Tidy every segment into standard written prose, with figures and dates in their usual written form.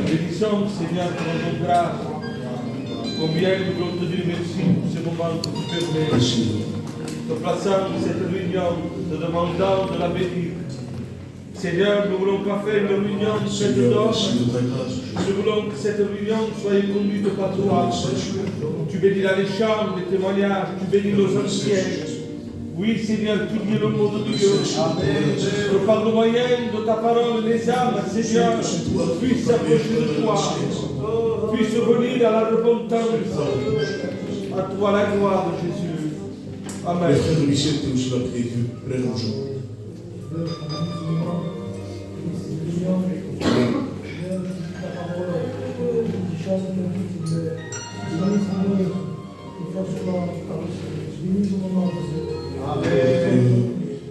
Bénissons, Seigneur, pour ton grâce. Combien nous voulons te dire merci pour ce moment que tu permets. Te plaçant cette réunion, te demandant de la bénir. Seigneur, nous ne voulons pas faire une réunion faite d'hommes. Nous voulons que cette réunion soit conduite par toi. Tu béniras les chants, les témoignages, tu bénis nos anciens. Oui, Seigneur, qu'il y ait le mot de Dieu. Que par le moyen de ta parole, les âmes, Seigneur, puissent s'approcher de toi, puissent venir à la repentance. À toi la gloire, Jésus. Amen. Les frères de Michel, tu es aussi là, prier Dieu. Prenons-nous.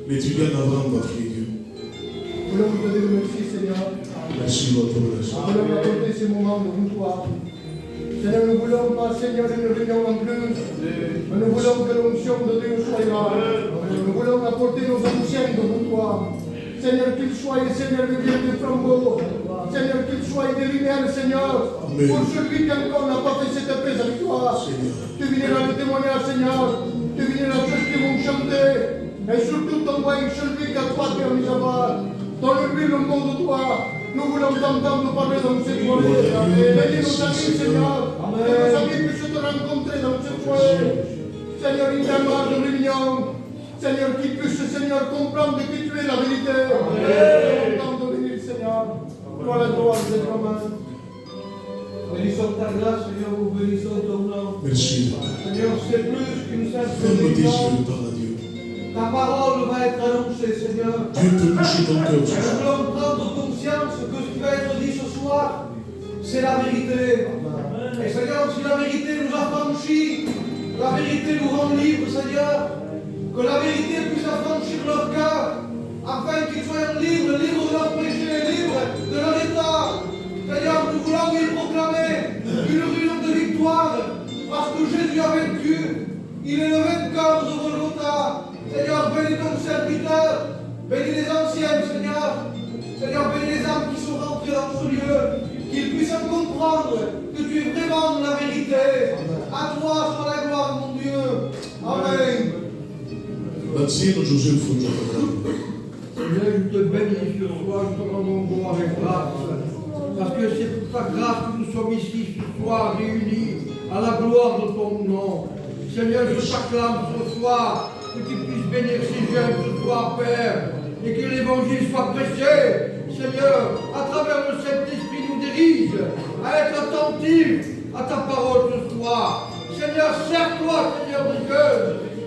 L'étudiant d'Abraham va prier Dieu. Voulons vous donner le merci, Seigneur. Merci, votre relation. Nous voulons accorder ces moments devant toi. Seigneur, nous ne voulons pas, Seigneur, une réunion en plus. Mais nous voulons que l'onction de Dieu soit là. Nous voulons apporter nos anciens devant toi. Seigneur, qu'ils soient, Seigneur, de Dieu de flambeaux. Seigneur, qu'ils soient des lumières, Seigneur. Amen. Pour celui qui encore n'a pas fait cette paix avec toi. Tu viendras le témoignage, Seigneur. Tu viendras ceux qui vont chanter. Et surtout, t'envoies celui qu'à toi tu as mis à bas. Donne-lui le mot de toi. Nous voulons t'entendre parler dans cette soirée. Bénis nos amis, Seigneur. Que nos amis puissent te rencontrer dans cette soirée. Seigneur, une démarche de réunion. Seigneur, qu'ils puissent, Seigneur, comprendre que tu es la vérité. Content de venir, Seigneur. Toi la gloire, Seigneur. Amen. Bénissons ta grâce, Seigneur, nous bénissons ton nom. Merci. Seigneur, c'est plus qu'une simple Ferme tes réunion. yeux par à Dieu. Ta parole va être annoncée, Seigneur. Dieu peut toucher ton cœur ce Nous soir. voulons prendre conscience que ce qui va être dit ce soir, c'est la vérité. Et Seigneur, si la vérité nous affranchit, la vérité nous rend libres, Seigneur, que la vérité puisse affranchir leur cœur, afin qu'ils soient libres, libres de leurs péchés, libres de leur état. Seigneur, nous voulons lui proclamer une réunion de victoire, parce que Jésus a vaincu. Il est le vainqueur de Golgotha. Seigneur, bénis ton serviteur, bénis les anciens, Seigneur. Seigneur, bénis les âmes qui sont rentrées dans ce lieu, qu'ils puissent comprendre que tu es vraiment la vérité. À toi soit la gloire, mon Dieu. Amen. Benzino Joseph Giovanni. Seigneur, je te bénis ce soir, je te rends gloire avec grâce. Parce que c'est pour ta grâce que nous sommes ici ce soir réunis à la gloire de ton nom. Seigneur, je t'acclame ce soir que tu puisses bénir ces jeunes ce soir, Père, et que l'évangile soit prêché. Seigneur, à travers le Saint-Esprit nous dirige à être attentifs à ta parole ce soir. Seigneur, sers-toi, Seigneur de Dieu.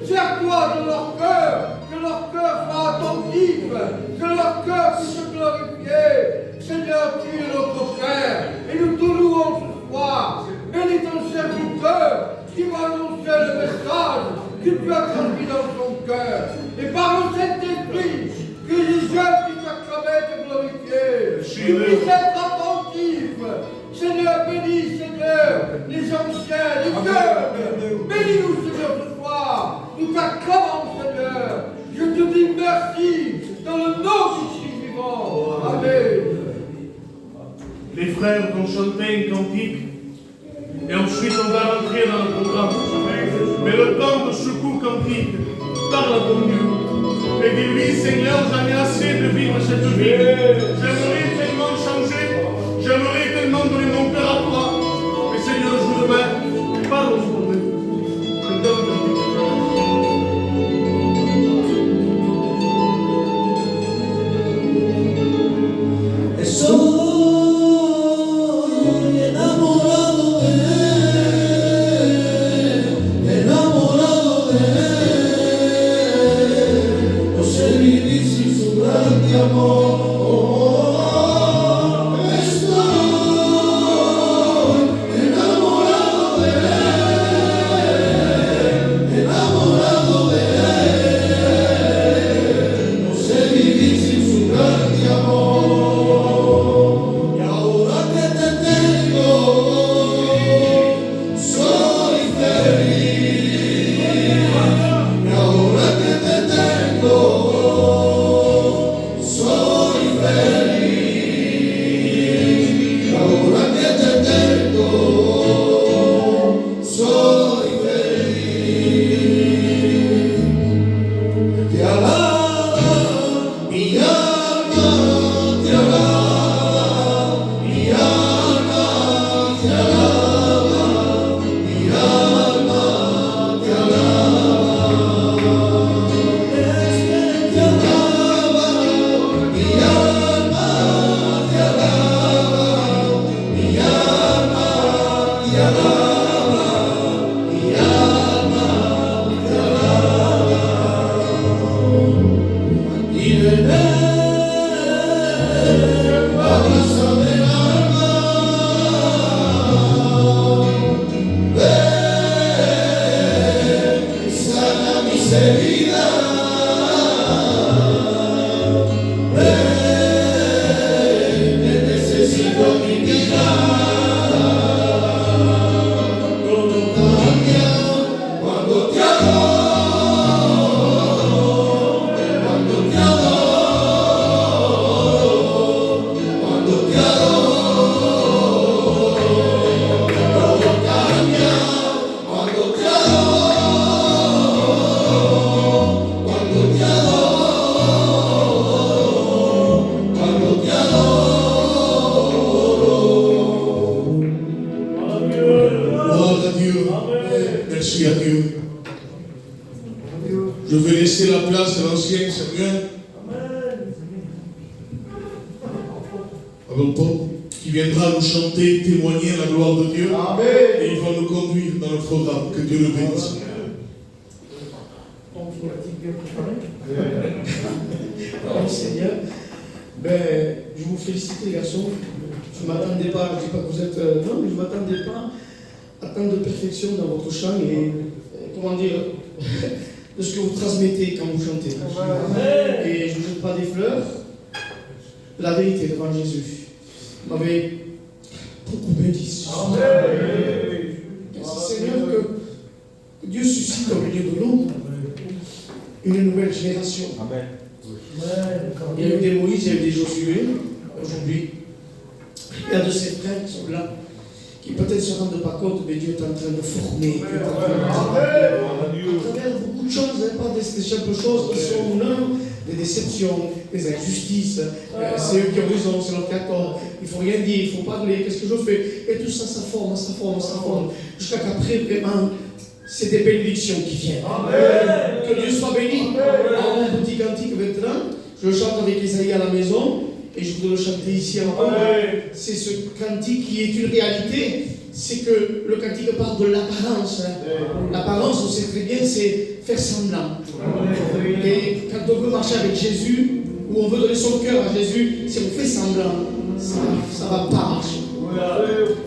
Sers-toi de leur cœur, que leur cœur soit attentif, que leur cœur puisse se glorifier. Seigneur, tu es notre frère, et nous te louons ce soir. Bénis ton serviteur qui va annoncer le message que tu as transmis dans son cœur. Et par le Saint-Esprit, que les jeunes puissent acclamer et te glorifier. Qu'ils puissent être attentifs. Seigneur, bénis, Seigneur, les anciens, les jeunes. Bénis-nous, Seigneur, ce soir. Nous t'acclamons, Seigneur. Je te dis merci dans le nom du Christ vivant. Amen. Les frères vont chanter un cantique et ensuite on va rentrer dans le programme. Mais le temps de ce court cantique, parle à ton Dieu et dis-lui, Seigneur, j'en ai assez de vivre cette vie. J'aimerais tellement changer, j'aimerais tellement donner mon cœur à toi. Mais Seigneur, je vous demande, parle au nom de Dieu. Je donne le cantique. Amor, estoy laisser la place à l'ancien Samuel. Avec Paul, qui viendra nous chanter, témoigner la gloire de Dieu. Amen. Et il va nous conduire dans le programme. Que Dieu le bénisse. Alors, Seigneur, ben, je vous félicite les garçons. Je ne m'attendais pas, je ne dis pas que vous êtes... non, mais je ne m'attendais pas à tant de perfection dans votre chant et comment dire, de ce que vous transmettez quand vous chantez. Et je ne jette pas des fleurs, la vérité devant Jésus. Vous m'avez beaucoup béni. Merci Seigneur que Dieu suscite au milieu de nous une nouvelle génération. Amen. Il y a eu des Moïse, il y a eu des Josué. Aujourd'hui, il y a de ces frères qui sont là, qui peut-être ne se rendent pas compte, mais Dieu est en train de former. Dieu est en train de à travers beaucoup de choses, pas des simples choses qui sont non, des déceptions, des injustices. C'est eux qui ont raison, c'est l'autre qui a tort. Il ne faut rien dire, il faut parler. Qu'est-ce que je fais? Et tout ça, ça forme. Jusqu'à qu'après, vraiment, c'est des bénédictions qui viennent. Amen. Que Dieu soit béni. Alors, mon petit cantique maintenant, je le chante avec Isaïe à la maison et je voudrais le chanter ici encore. C'est ce cantique qui est une réalité. C'est que le cantique parle de l'apparence. L'apparence, on sait très bien, c'est faire semblant. Et quand on veut marcher avec Jésus, ou on veut donner son cœur à Jésus, si on fait semblant, ça ne va pas marcher.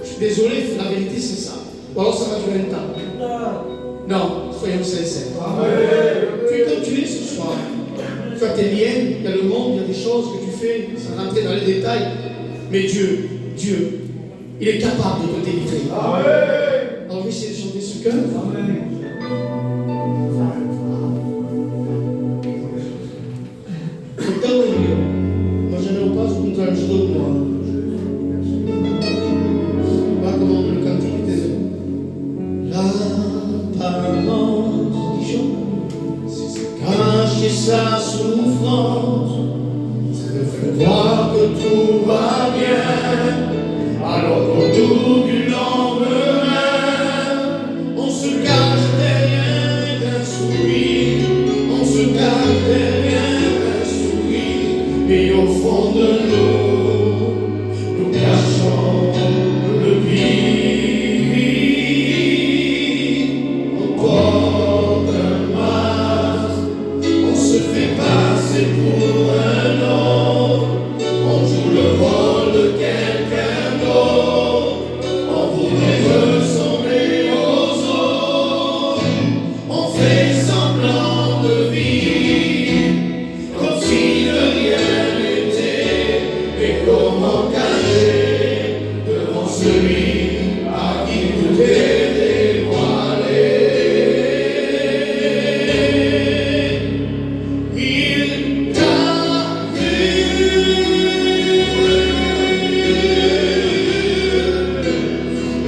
Je suis désolé, la vérité c'est ça. Ou alors ça va durer un temps. Non, soyons sincères. Tu es comme tu es ce soir. Tu as tes liens, il y a le monde, il y a des choses que tu fais, sans rentrer dans les détails. Mais Dieu, il est capable de te délivrer. Alors on va essayer de chanter ce cœur. Moi je n'ai pas ce contrat, je donne moi. Pas comment le cantique était. L'apparence, c'est cacher sa souffrance, c'est voir que tout va bien, alors qu'autour du lendemain, on se cache derrière un sourire, on se cache derrière un sourire, et au fond de nous cachons le vide. On porte un masque, on se fait passer pour un autre, on joue le rôle de quelqu'un d'autre, on voudrait ressembler aux autres, on fait semblant de vivre, comme si de rien n'était, mais comment cacher devant celui à qui tout est dévoilé. Il t'a vu,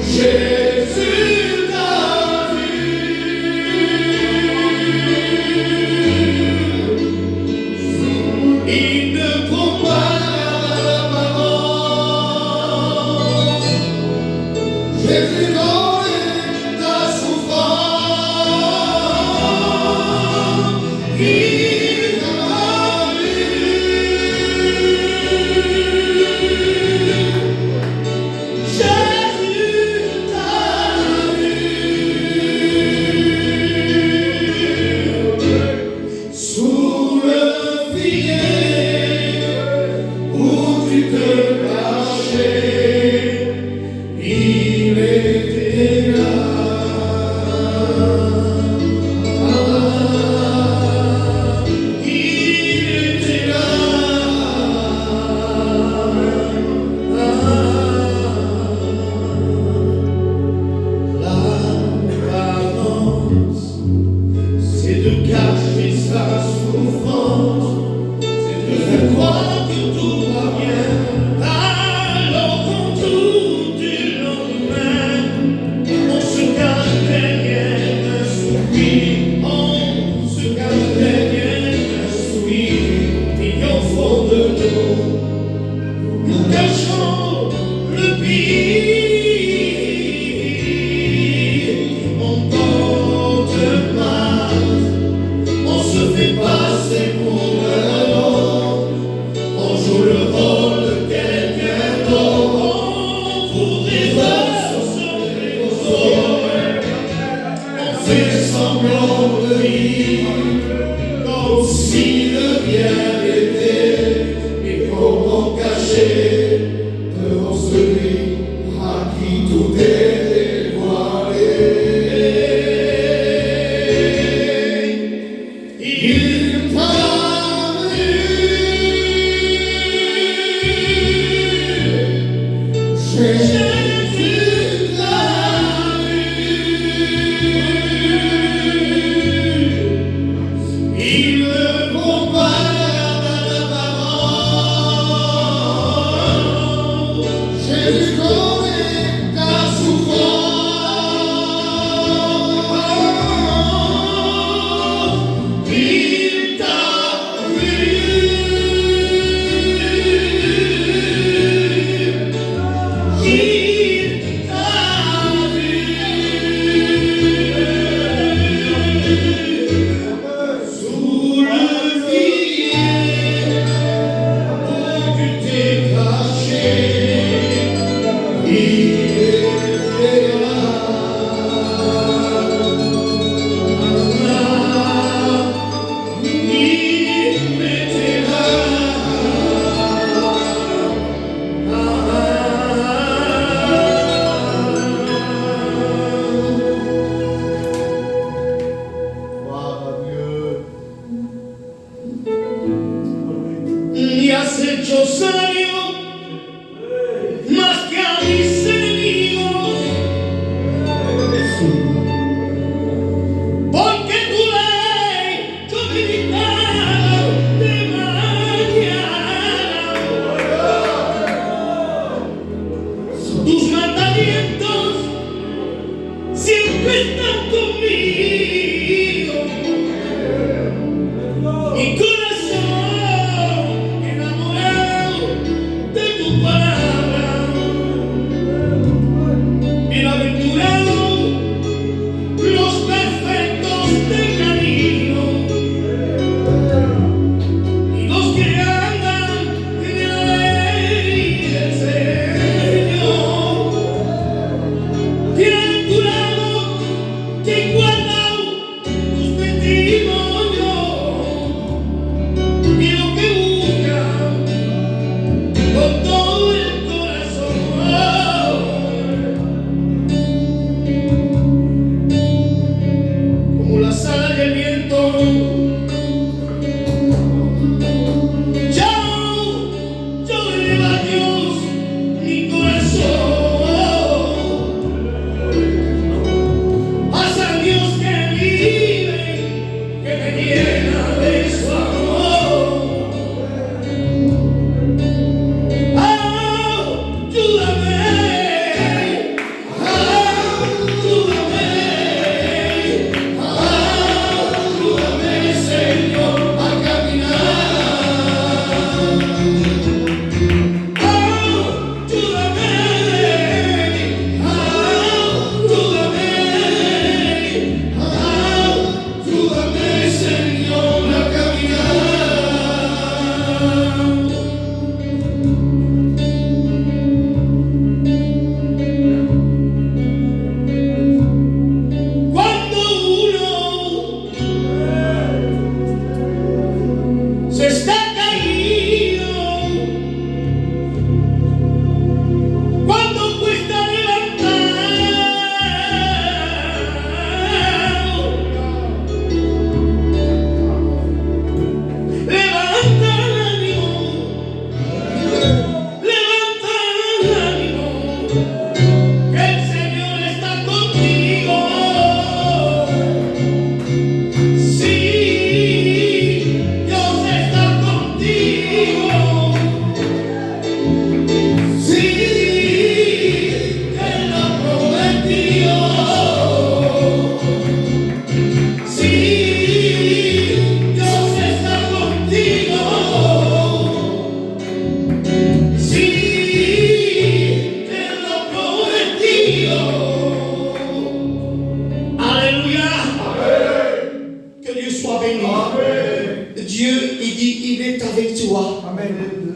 Jésus t'a vu. Il ne prend pas l'apparence,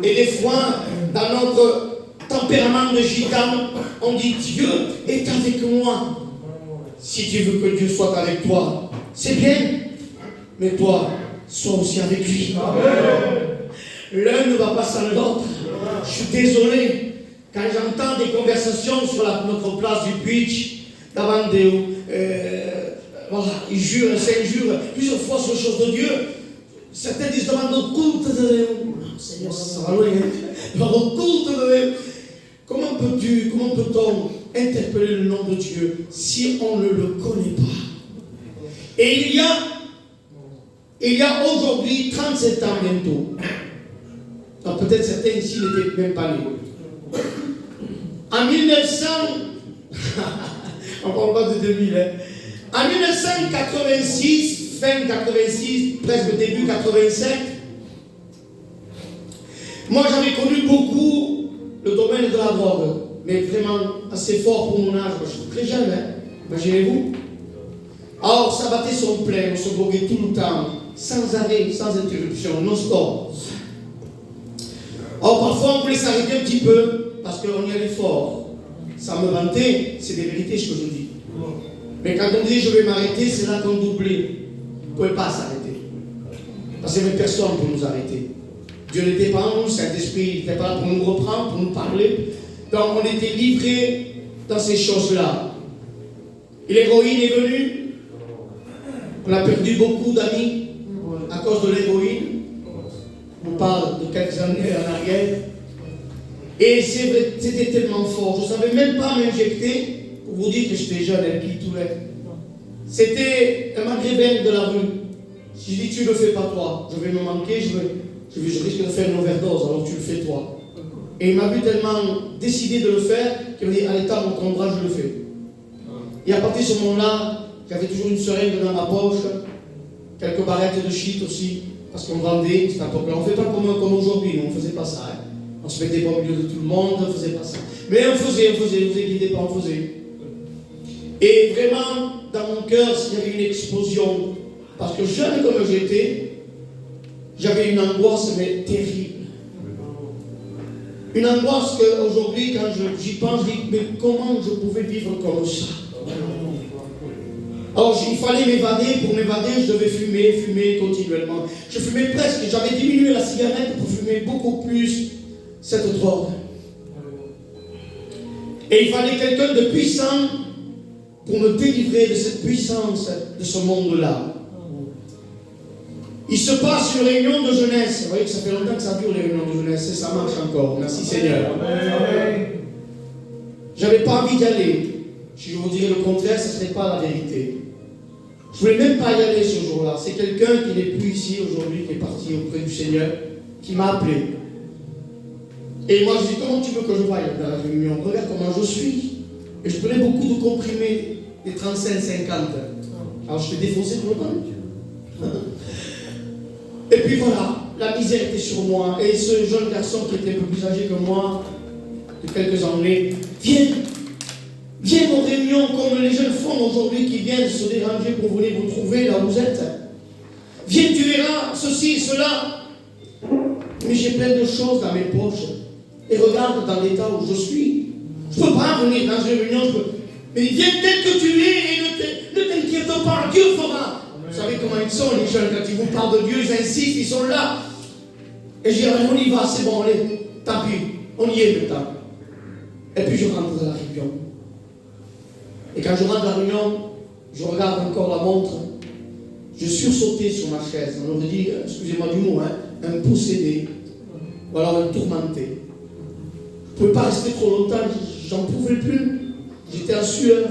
Et des fois, dans notre tempérament de gitan, on dit Dieu est avec moi. Si tu veux que Dieu soit avec toi, c'est bien, mais toi, sois aussi avec lui. L'un ne va pas sans l'autre. Je suis désolé, quand j'entends des conversations sur notre place du Puig, d'avant des... voilà, ils jurent, s'injurent plusieurs fois sur les choses de Dieu. Certains disent devant le culte de Dieu. Seigneur, ça va loin. Devant le culte de Dieu. Comment peut-on interpeller le nom de Dieu si on ne le connaît pas? Et il y a aujourd'hui 37 ans bientôt. Alors peut-être certains ici n'étaient même pas nés. En 1900, on parle pas de 2000, hein. En 1986, fin 86, presque début 87, moi j'avais connu beaucoup le domaine de la drogue, mais vraiment assez fort pour mon âge. Je suis très jeune, hein. Imaginez-vous. Alors ça battait son plein, on se droguait tout le temps, sans arrêt, sans interruption, non-stop. Alors parfois on voulait s'arrêter un petit peu, parce qu'on y allait fort. Ça me vantait, c'est des vérités ce que je dis. Mais quand on dit je vais m'arrêter, c'est là qu'on doublait. On ne pouvait pas s'arrêter. Parce qu'il n'y avait personne pour nous arrêter. Dieu n'était pas en nous, Saint-Esprit n'était pas là pour nous reprendre, pour nous parler. Donc on était livrés dans ces choses-là. Et l'héroïne est venue. On a perdu beaucoup d'amis à cause de l'héroïne. On parle de quelques années en arrière. Et c'est vrai, c'était tellement fort. Je ne savais même pas m'injecter. Pour vous dire que j'étais jeune, elle clitourait. C'était un maghrébin de la rue. Si je dis tu ne le fais pas toi, je vais me manquer, je risque de faire une overdose, alors tu le fais toi. Et il m'a vu tellement décidé de le faire qu'il m'a dit allez, t'as mon bras, je le fais. Et à partir de ce moment-là, j'avais toujours une seringue dans ma poche, quelques barrettes de shit aussi, parce qu'on vendait, c'était un peu là. On ne fait pas comme aujourd'hui, nous, on ne faisait pas ça. Hein. On ne se mettait pas au milieu de tout le monde, on ne faisait pas ça. Mais on faisait, ne vous inquiétez pas, on faisait. Et vraiment, dans mon cœur, il y avait une explosion. Parce que jeune comme j'étais, j'avais une angoisse mais terrible. Une angoisse qu'aujourd'hui, quand j'y pense, je dis, mais comment je pouvais vivre comme ça? Alors, il fallait m'évader. Pour m'évader, je devais fumer continuellement. Je fumais presque, j'avais diminué la cigarette pour fumer beaucoup plus cette drogue. Et il fallait quelqu'un de puissant pour me délivrer de cette puissance, de ce monde-là. Il se passe une réunion de jeunesse. Vous voyez que ça fait longtemps que ça dure les réunions de jeunesse et ça marche encore. Merci Seigneur. J'avais pas envie d'y aller. Si je vous dirais le contraire, ce ne serait pas la vérité. Je ne voulais même pas y aller ce jour-là. C'est quelqu'un qui n'est plus ici aujourd'hui, qui est parti auprès du Seigneur, qui m'a appelé. Et moi je dis, comment tu veux que je vaille dans la réunion? Regarde comment je suis. Et je prenais beaucoup de comprimés, des 35-50. Alors je fais défoncer pour le temps. Et puis voilà, la misère était sur moi. Et ce jeune garçon qui était un peu plus âgé que moi, de quelques années, viens aux réunions comme les jeunes font aujourd'hui qui viennent se déranger pour venir vous trouver là où vous êtes. Viens, tu verras ceci, cela. Mais j'ai plein de choses dans mes poches. Et regarde dans l'état où je suis. Je ne peux pas venir dans une réunion. Mais viens tel que tu es et ne t'inquiète pas, Dieu fera. Vous savez comment ils sont, les jeunes, quand ils vous parlent de Dieu, ils insistent, ils sont là. Et je dis, on y va, c'est bon, allez, tant pis, on y est maintenant. Et puis je rentre dans la réunion. Et quand je rentre dans la réunion, je regarde encore la montre. Je sursautais sur ma chaise. On aurait dit, excusez-moi du mot, hein, un possédé. Ou alors un tourmenté. Je ne pouvais pas rester trop longtemps, j'en pouvais plus. J'étais en sueur.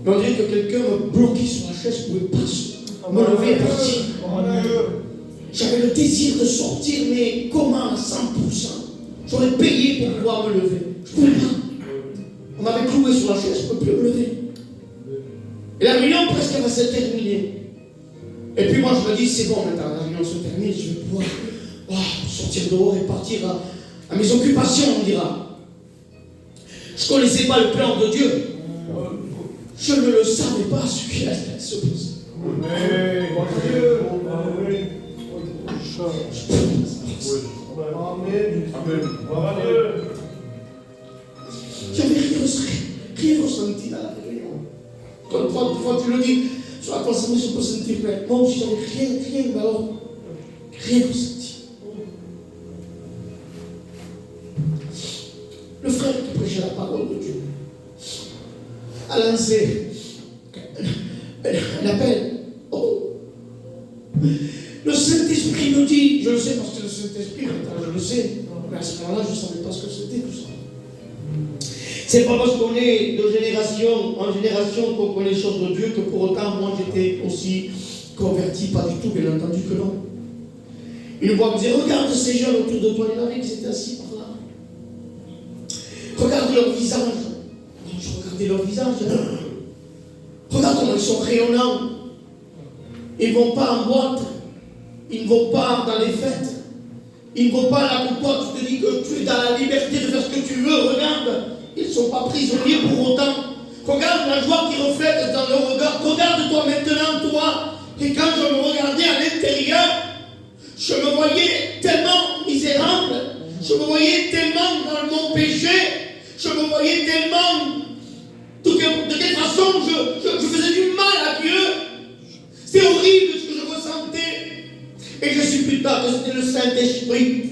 Mais on dirait que quelqu'un me bloquait sur la chaise, je ne pouvais pas me lever et partir. J'avais le désir de sortir, mais comment à 100%? J'aurais payé pour pouvoir me lever. Je ne pouvais pas. On m'avait cloué sur la chaise, je ne peux plus me lever. Et la réunion presque va se terminer. Et puis moi je me dis, c'est bon maintenant, la réunion se termine, je vais pouvoir sortir dehors et partir à mes occupations, on dira. Je ne connaissais pas le plan de Dieu. Je ne le savais pas ce qui allait se passer. J'avais rien ressenti dans la réunion. Quand toi tu le dis, sur la concentration, je peux sentir, mais moi aussi j'avais rien, mais alors, rien ressenti. Le frère qui prêchait la parole de Dieu a lancé un appel. Oh. Le Saint-Esprit me dit, je le sais parce que le Saint-Esprit, je le sais, mais à ce moment-là, je ne savais pas ce que c'était tout ça. C'est pas parce qu'on est de génération en génération qu'on connaît les choses de Dieu que pour autant, moi, j'étais aussi converti. Pas du tout, bien entendu que non. Une fois, me disait, regarde ces jeunes autour de toi, il y en avait qui étaient assis par là. Regarde leur visage. Moi, je regardais leur visage. Regarde comment ils sont rayonnants. Ils ne vont pas en boîte. Ils ne vont pas dans les fêtes. Ils ne vont pas là où toi tu te dis que tu es dans la liberté de faire ce que tu veux. Regarde, ils ne sont pas prisonniers pour autant. Regarde la joie qui reflète dans leur regard. Regarde-toi maintenant, toi. Et quand je me regardais à l'intérieur, je me voyais tellement misérable. Je me voyais tellement dans mon péché. Je me voyais tellement... De quelle façon je faisais du mal à Dieu. C'est horrible ce que je ressentais. Et je suis plus tard que c'était le Saint-Esprit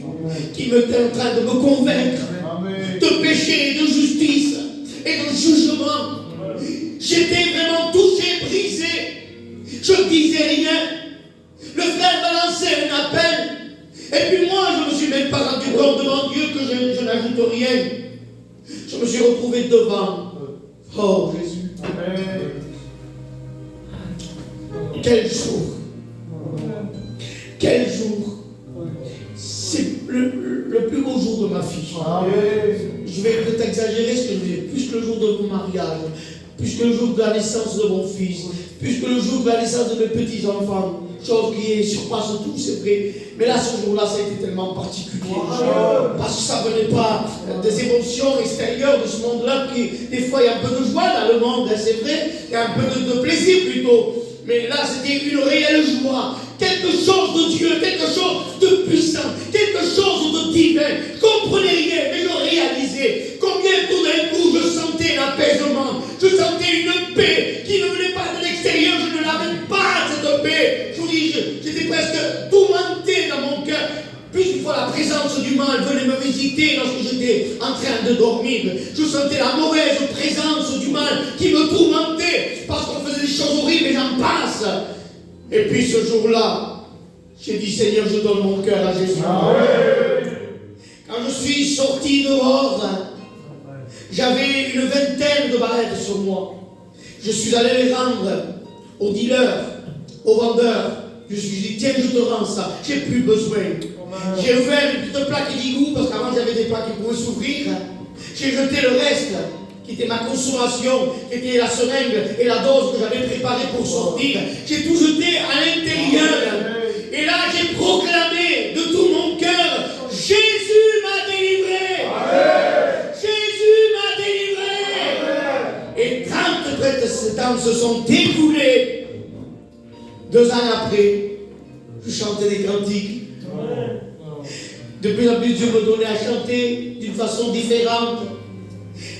qui était en train de me convaincre de péché, de justice et de jugement. J'étais vraiment touché, brisé. Je ne disais rien. Le frère m'a lancé un appel. Et puis moi, je ne me suis même pas rendu compte devant Dieu que je n'ajoute rien. Je me suis retrouvé devant. Oh Jésus. Quel jour. Quel jour. C'est le plus beau jour de ma fille. Je vais peut-être exagérer ce que je dis. Plus que le jour de mon mariage, plus que le jour de la naissance de mon fils, plus que le jour de la naissance de mes petits-enfants. Chose qui surpasse tout, c'est vrai. Mais là, ce jour-là, ça a été tellement particulier. Parce que ça ne venait pas des émotions extérieures de ce monde-là. Des fois, il y a un peu de joie dans le monde, c'est vrai. Il y a un peu de plaisir plutôt. Mais là, c'était une réelle joie. Quelque chose de Dieu, quelque chose de puissant, quelque chose de divin. Je ne comprenais rien, mais je réalisais combien tout d'un coup je sentais l'apaisement. Je sentais une paix qui ne venait pas de l'extérieur. Je ne l'avais pas, cette paix. Je vous dis, j'étais presque tourmenté dans mon cœur. Plus une fois, la présence du mal venait me visiter lorsque j'étais en train de dormir. Je sentais la mauvaise présence du mal qui me tourmentait parce qu'on faisait des choses horribles et j'en passe. Et puis ce jour-là, j'ai dit, Seigneur, je donne mon cœur à Jésus. Quand je suis sorti dehors, j'avais une vingtaine de barrettes sur moi. Je suis allé les rendre aux dealers, aux vendeurs. Je me suis dit, tiens, je te rends ça, j'ai plus besoin. J'ai ouvert une petite plaque d'égout, parce qu'avant j'avais des plaques qui pouvaient s'ouvrir. J'ai jeté le reste, qui était ma consommation, qui était la seringue et la dose que j'avais préparée pour sortir. J'ai tout jeté à l'intérieur. Et là, j'ai proclamé de tout mon cœur, Jésus m'a délivré. Jésus m'a délivré. Et 37 ans se sont écoulés. 2 ans après, je chantais des cantiques. De plus en plus, Dieu me donnait à chanter d'une façon différente.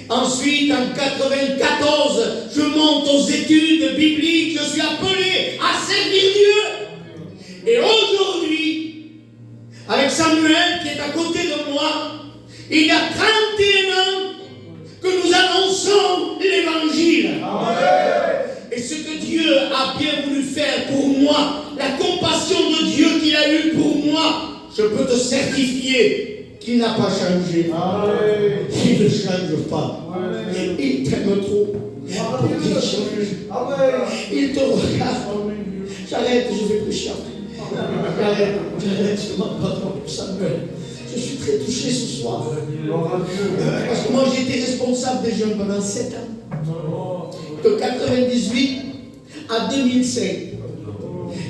Ensuite, en 94, je monte aux études bibliques. Je suis appelé à servir Dieu. Et aujourd'hui, avec Samuel qui est à côté de moi, il y a 31 ans que nous annonçons l'évangile. Et ce que Dieu a bien voulu faire pour moi, la compassion de Dieu qu'il a eue pour moi, je peux te certifier qu'il n'a pas changé. Il ne change pas. Il t'aime trop pour qu'il change. Il te regarde. J'arrête, je vais plus chanter. J'arrête, je m'en pardonne pour Samuel. Je suis très touché ce soir. Parce que moi j'ai été responsable des jeunes pendant 7 ans. De 98 à 2005.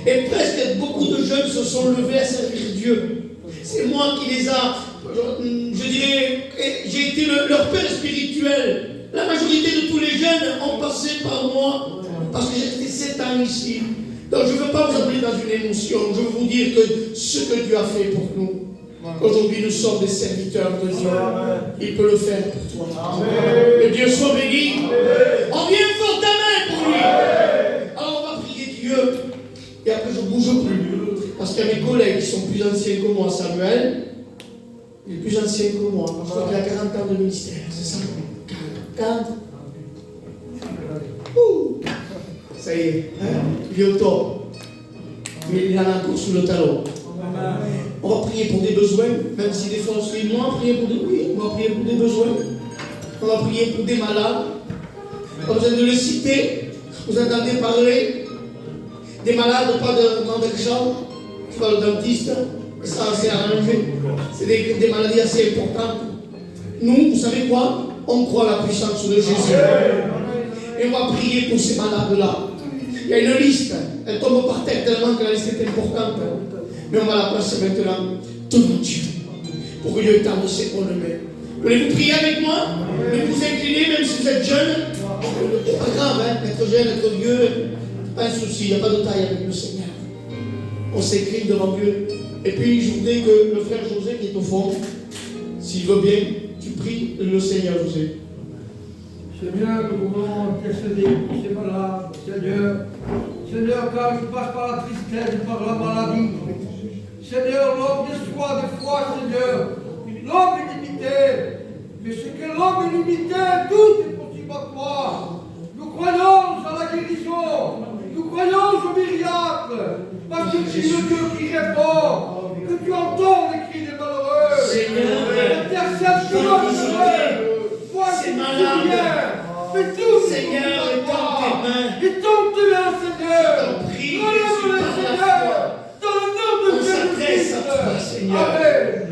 Et presque beaucoup de jeunes se sont levés à servir Dieu. C'est moi qui les a, je dirais, j'ai été leur père spirituel. La majorité de tous les jeunes ont passé par moi parce que j'ai resté 7 ans ici. Donc je ne veux pas vous appeler dans une émotion. Je veux vous dire que ce que Dieu a fait pour nous, aujourd'hui nous sommes des serviteurs de Dieu. Il peut le faire pour toi. Que Dieu soit béni. On vient fortement pour lui. Alors on va prier Dieu. Et après je ne bouge plus. Parce qu'il y a mes collègues qui sont plus anciens que moi. Samuel, il est plus ancien que moi. Je crois qu'il a 40 ans de ministère. C'est ça? 40. Ça y est, il est au top. Mais il en a encore sous le talon. On va prier pour des besoins, même si des fois on se dit, moi, prier pour des... Oui, on va prier pour des besoins. On va prier pour des malades. Pas besoin de le citer. Vous entendez parler des malades, pas de dans des chambres, qui va au dentiste. Ça, c'est arrangé. C'est des maladies assez importantes. Nous, vous savez quoi? On croit à la puissance de Jésus. Et on va prier pour ces malades-là. Il y a une liste. Elle tombe par terre tellement que la liste est importante. Mais on va la placer maintenant devant Dieu. Pour que Dieu étende ses bonnes mains. Voulez-vous prier avec moi? Voulez-vous vous incliner, même si vous êtes jeune? C'est pas grave, hein? Être jeune, être vieux, pas un souci. Il n'y a pas de taille avec le Seigneur. On s'écrit devant Dieu. Et puis, je voudrais que le frère José, qui est au fond, s'il veut bien, tu pries le Seigneur José. Seigneur, nous voulons intercéder pour ces malades. Seigneur, car je passe par la tristesse, par la maladie. Seigneur, l'homme déçoit des fois, Seigneur. L'homme est limité. Mais c'est que l'homme est limité, tout est possible à toi. Nous croyons à la guérison. Nous croyons au miracle. Parce que tu es le Dieu qui répond. Que tu entends les cris des malheureux. Seigneur, intercède sur notre Moi, c'est malade. Mais tout Seigneur, étends tes mains. Étends-te-le, Seigneur. Je t'en prie, Relève-le, Jésus, par la Seigneur. Dans le nom de On s'adresse à toi, Jésus. Seigneur. Amen.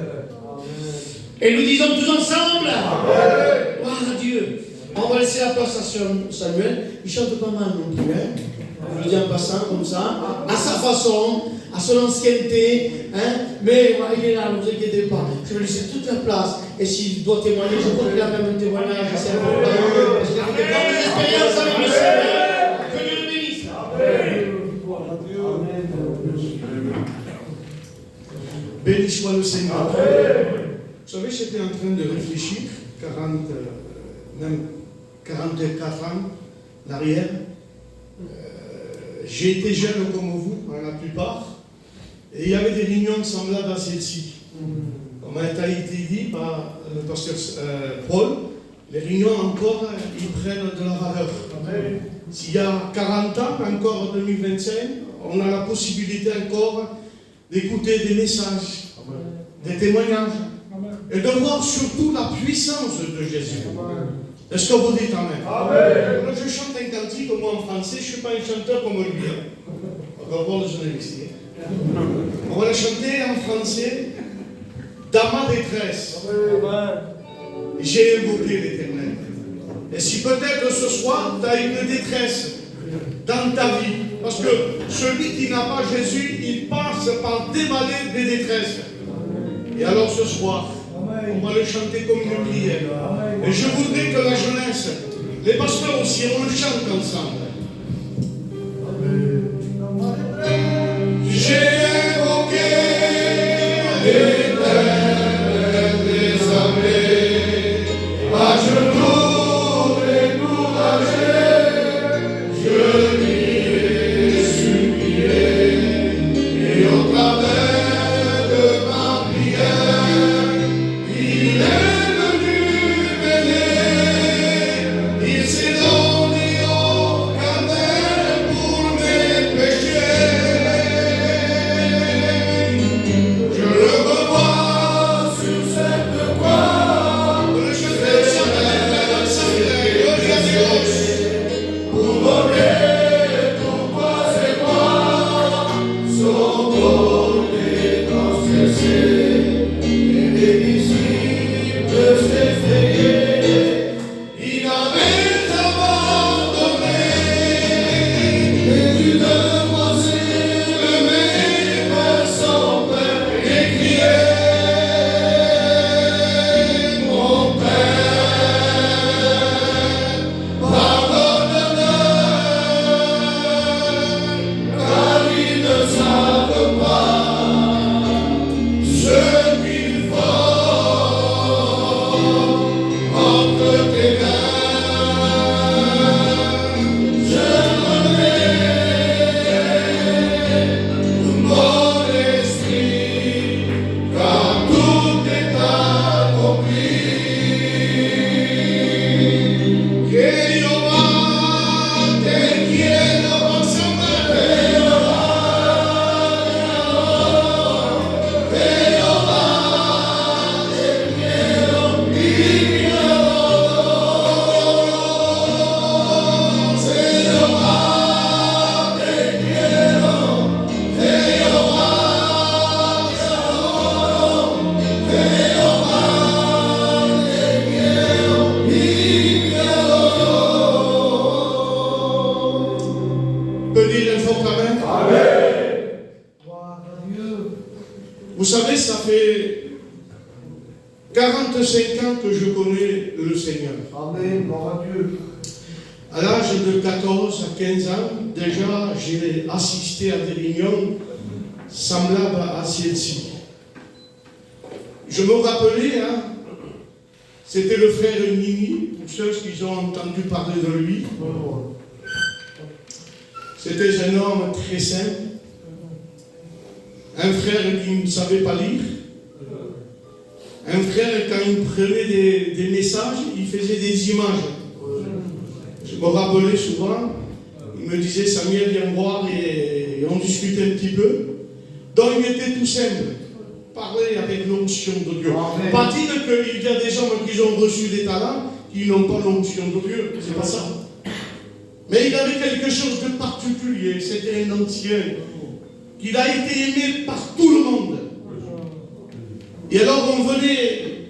Et nous disons tous ensemble. Amen. Gloire à Dieu. On va laisser la place à Samuel. Il chante pas mal non plus. Hein? Je le dis en passant comme ça. À sa façon, à son ancienneté. Hein? Mais il est là, ne vous inquiétez pas. Je vais laisser toute la place. Et s'il doit témoigner, je crois qu'il a même un témoignage. C'est important. Parce qu'il a fait de grandes expériences avec le Seigneur. Que Dieu le bénisse. Béni soit le Seigneur. Vous savez, j'étais en train de réfléchir, même 44 ans d'arrière. J'ai été jeune comme vous, pour la plupart, et il y avait des réunions semblables à celle-ci. Comme a été dit par le pasteur Paul, les réunions encore, ils prennent de la valeur. S'il y a 40 ans, encore en 2025, on a la possibilité encore d'écouter des messages, des témoignages, et de voir surtout la puissance de Jésus. Est-ce que vous dites Amen? Quand je chante un cantique, moi en français, je ne suis pas un chanteur comme lui. On va voir le journaliste. On va le chanter en français. Dans ma détresse, j'ai invoqué l'Éternel. Et si peut-être ce soir, tu as une détresse dans ta vie, parce que celui qui n'a pas Jésus, il passe par dévaler des détresses. Et alors ce soir, on va le chanter comme une prière. Et je voudrais que la jeunesse, les pasteurs aussi, on le chante ensemble. J'ai invoqué l'Éternel des armées, à genoux découragé, je lui ai supplié, et au travers de ma prière, il est venu m'aider, il s'est donné au savez, ça fait 45 ans que je connais le Seigneur. Amen, gloire à Dieu. À l'âge de 14 à 15 ans, déjà, j'ai assisté à des réunions semblables à celle-ci. Je me rappelais, hein, c'était le frère Nini, pour ceux qui ont entendu parler de lui. C'était un homme très simple, un frère qui ne savait pas lire, un frère, quand il prenait des messages, il faisait des images. Je me rappelais souvent, il me disait, Samuel, viens voir, et on discutait un petit peu. Donc il était tout simple, parler avec l'onction de Dieu. Amen. Pas dire qu'il y a des hommes qui ont reçu des talents, qui n'ont pas l'onction de Dieu, c'est pas ça. Mais il avait quelque chose de particulier, c'était un ancien. Il a été aimé par tout le monde. Et alors on venait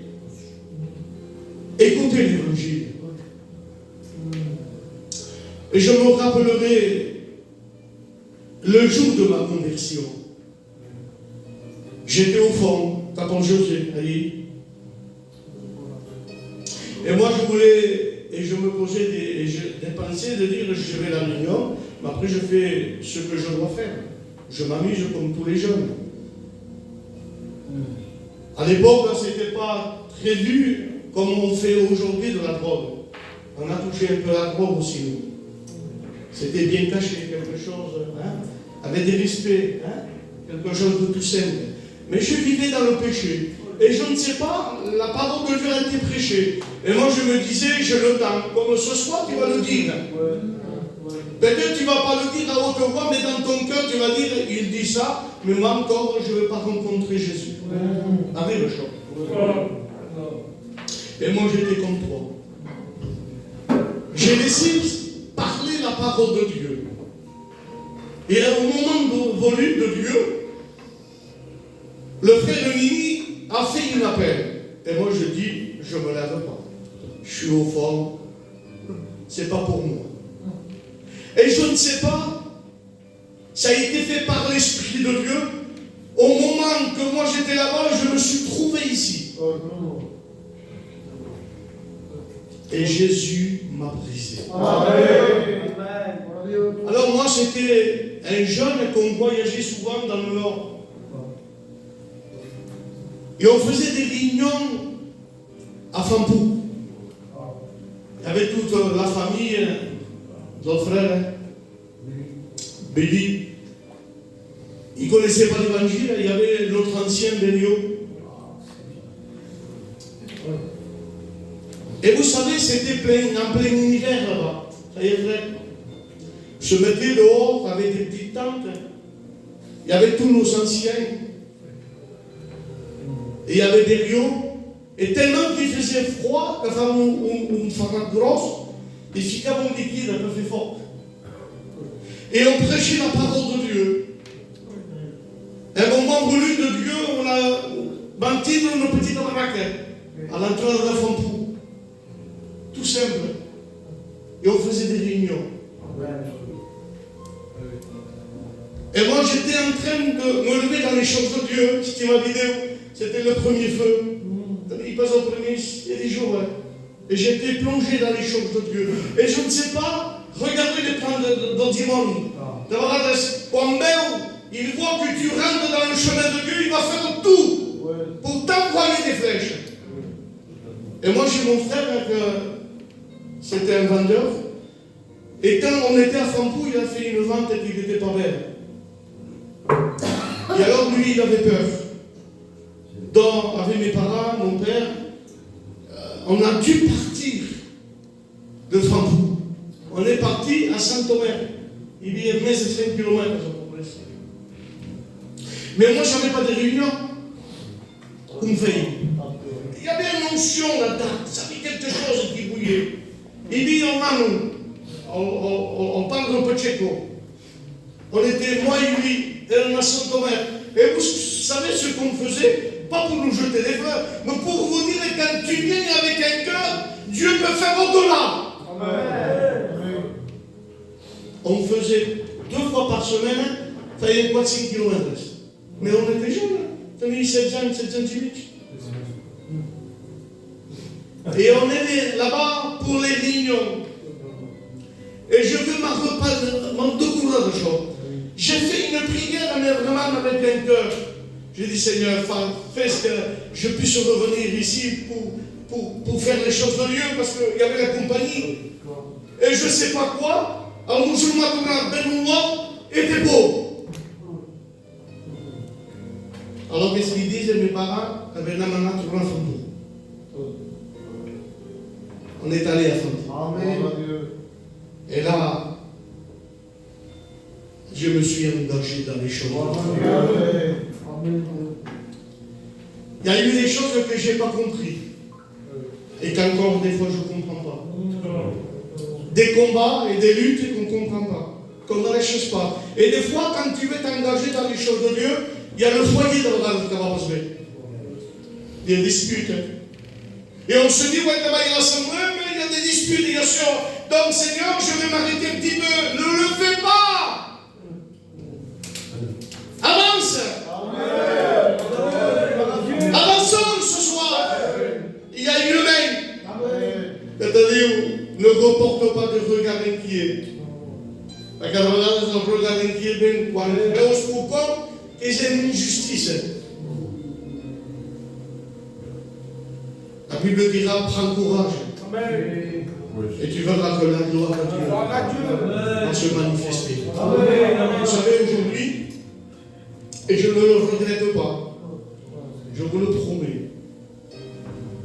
écouter l'évangile. Et je me rappellerai le jour de ma conversion. J'étais au fond, t'attends José, allez. Et moi je voulais, et je me posais des pensées de dire, je vais à la réunion, mais après je fais ce que je dois faire. Je m'amuse comme tous les jeunes. À l'époque, ce n'était pas très vu comme on fait aujourd'hui de la drogue. On a touché un peu la drogue aussi, nous. C'était bien caché, quelque chose, hein, avec des respects, hein, quelque chose de tout simple. Mais je vivais dans le péché. Et je ne sais pas, la parole de Dieu a été prêchée. Et moi je me disais, je le tends. Comme ce soir, tu vas le dire. Peut-être tu ne vas pas le dire à haute voix, mais dans ton cœur, tu vas dire, il dit ça, mais moi encore, je ne veux pas rencontrer Jésus. Avec le choc. Et moi, j'étais comme toi. J'ai laissé parler la parole de Dieu. Et au moment voulu de Dieu, le frère Nini a fait une appel. Et moi, je dis, je ne me lève pas. Je suis au fond. Ce n'est pas pour moi. Et je ne sais pas, ça a été fait par l'Esprit de Dieu. Au moment que moi j'étais là-bas, je me suis trouvé ici. Et Jésus m'a brisé. Amen. Alors moi c'était un jeune qu'on voyageait souvent dans le Nord. Et on faisait des réunions à Fampou. Il y avait toute la famille, notre frère, Béli. Il ne connaissait pas l'évangile, il y avait notre ancien Bélio. Et vous savez, c'était en plein hiver là-bas. Ça y est, frère. Je me mettais dehors avec des petites tentes. Il y avait tous nos anciens. Et il y avait des lions. Et tellement qu'il faisait froid, que quand on faisait grosse, il fiquait mon liquide un peu fort. Et on prêchait la parole de Dieu. Et au moment voulu de Dieu, on a bâti nos petites baraques à l'entrée de la Fampou. Tout simple. Et on faisait des réunions. Et moi, j'étais en train de me lever dans les choses de Dieu. C'était ma vidéo. C'était le premier feu. Il passe au premier, il y a des jours. Hein. Et j'étais plongé dans les choses de Dieu. Et je ne sais pas, regardez les plans de dimanche. Quand il voit que tu rentres dans le chemin de Dieu, il va faire tout pour t'envoyer des flèches. Et moi, j'ai mon frère, que c'était un vendeur. Et quand on était à Fampou, il a fait une vente qui n'était pas belle. Et alors, lui, il avait peur. Donc, avec mes parents, mon père, on a dû partir de Fampou. On est parti à Saint-Omer. Il y a 25 km. Mais moi, je n'avais pas de réunion. Une veille. Il y avait une onction là-dedans. Ça fait quelque chose qui bouillait. Il dit, on parle d'un peu tchéco. On était, moi et lui, et on a Saint-Omer. Et vous savez ce qu'on faisait? Pas pour nous jeter des fleurs, mais pour vous dire que quand tu viens avec un cœur, Dieu peut faire au-delà. Amen. On faisait 2 fois par semaine, fallait 4-5 km. Mais on était jeunes. tenez 7 ans, 7 cm. Et on est là-bas pour les réunions. Et je veux m'en décourager. J'ai fait une prière, mais vraiment avec un cœur. J'ai dit, Seigneur, fais ce que je puisse revenir ici pour faire les choses de Dieu, parce qu'il y avait la compagnie. Et je ne sais pas quoi. Alors, musulman, Benoît était beau. Alors, qu'est-ce qu'ils disent, mes parents? On est allé à Fontaine. Amen. Et là, je me suis engagé dans les choses. Il y a eu des choses que je n'ai pas compris. Et qu'encore des fois je ne comprends pas. Des combats et des luttes qu'on ne comprend pas. Qu'on ne les cherche pas. Et des fois, quand tu veux t'engager dans les choses de Dieu, il y a le foyer de la Kababasbe. Il y a des disputes. Et on se dit, ouais, il y a l'assemblée, mais il y a des disputes, bien sûr. Donc, Seigneur, je vais m'arrêter un petit peu. Ne le fais pas. Avance. Avançons ce soir. Il y a une main. C'est-à-dire, ne reporte pas de regard inquiet. Parce que regarde un regard inquiet, ben, quand on se comprend, et c'est une injustice. La Bible dira, prends courage. Et tu verras que la gloire de Dieu va se manifester. Vous savez, aujourd'hui, et je ne le regrette pas, je vous le promets,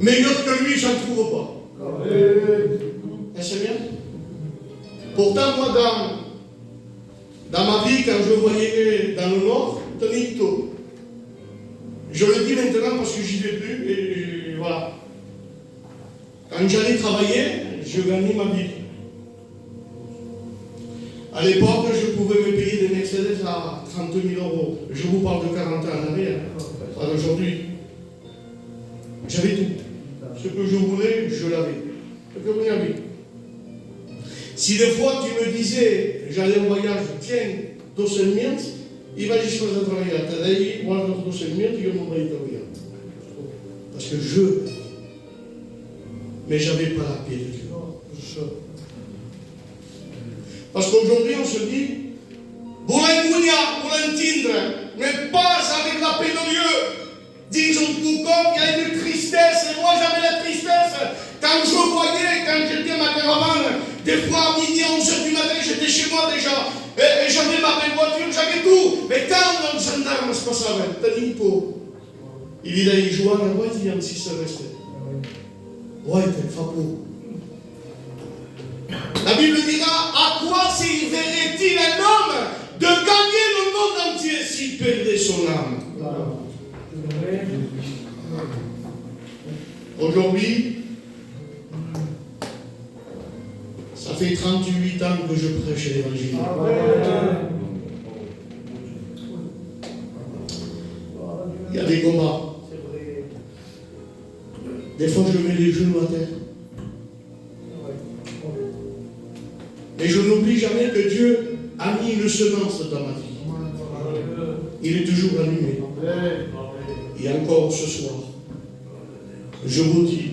meilleur que lui, je n'en trouve pas. Est-ce bien? Pourtant, moi, dans ma vie, quand je voyais dans le Nord, Tonito, je le dis maintenant parce que j'y vais plus, et voilà. Quand j'allais travailler, je gagnais ma vie. À l'époque, je pouvais me payer des Mercedes à 30 000 euros. Je vous parle de 40 ans en arrière, pas d'aujourd'hui. J'avais tout. Ce que je voulais, je l'avais. Ce que vous avez. Si des fois tu me disais, j'allais en voyage, tiens, 200 000, il va juste faire travailler à Tadaï, moi, 200 000, il va m'envoyer travailler. Parce que je veux. Mais je n'avais pas la paix de Dieu. Parce qu'aujourd'hui, on se dit, mais pas avec la paix de Dieu. Disons tout comme il y a une tristesse, et moi j'avais la tristesse. Quand je voyais, quand j'étais à ma caravane, des fois à midi, 11h du matin, j'étais chez moi déjà, et j'avais ma belle voiture, j'avais tout. Mais quand un gendarme se passait, t'as dit pour. Il jouait à la voiture, si ça restait. Ouais, t'es fabuleux. La Bible dira, à quoi servirait-il un homme de gagner le monde entier s'il perdait son âme? Aujourd'hui, ça fait 38 ans que je prêche l'évangile. Il y a des combats. Des fois, je mets les genoux à terre. Mais je n'oublie jamais que Dieu a mis une semence dans ma vie. Il est toujours allumé. Et encore ce soir, je vous dis,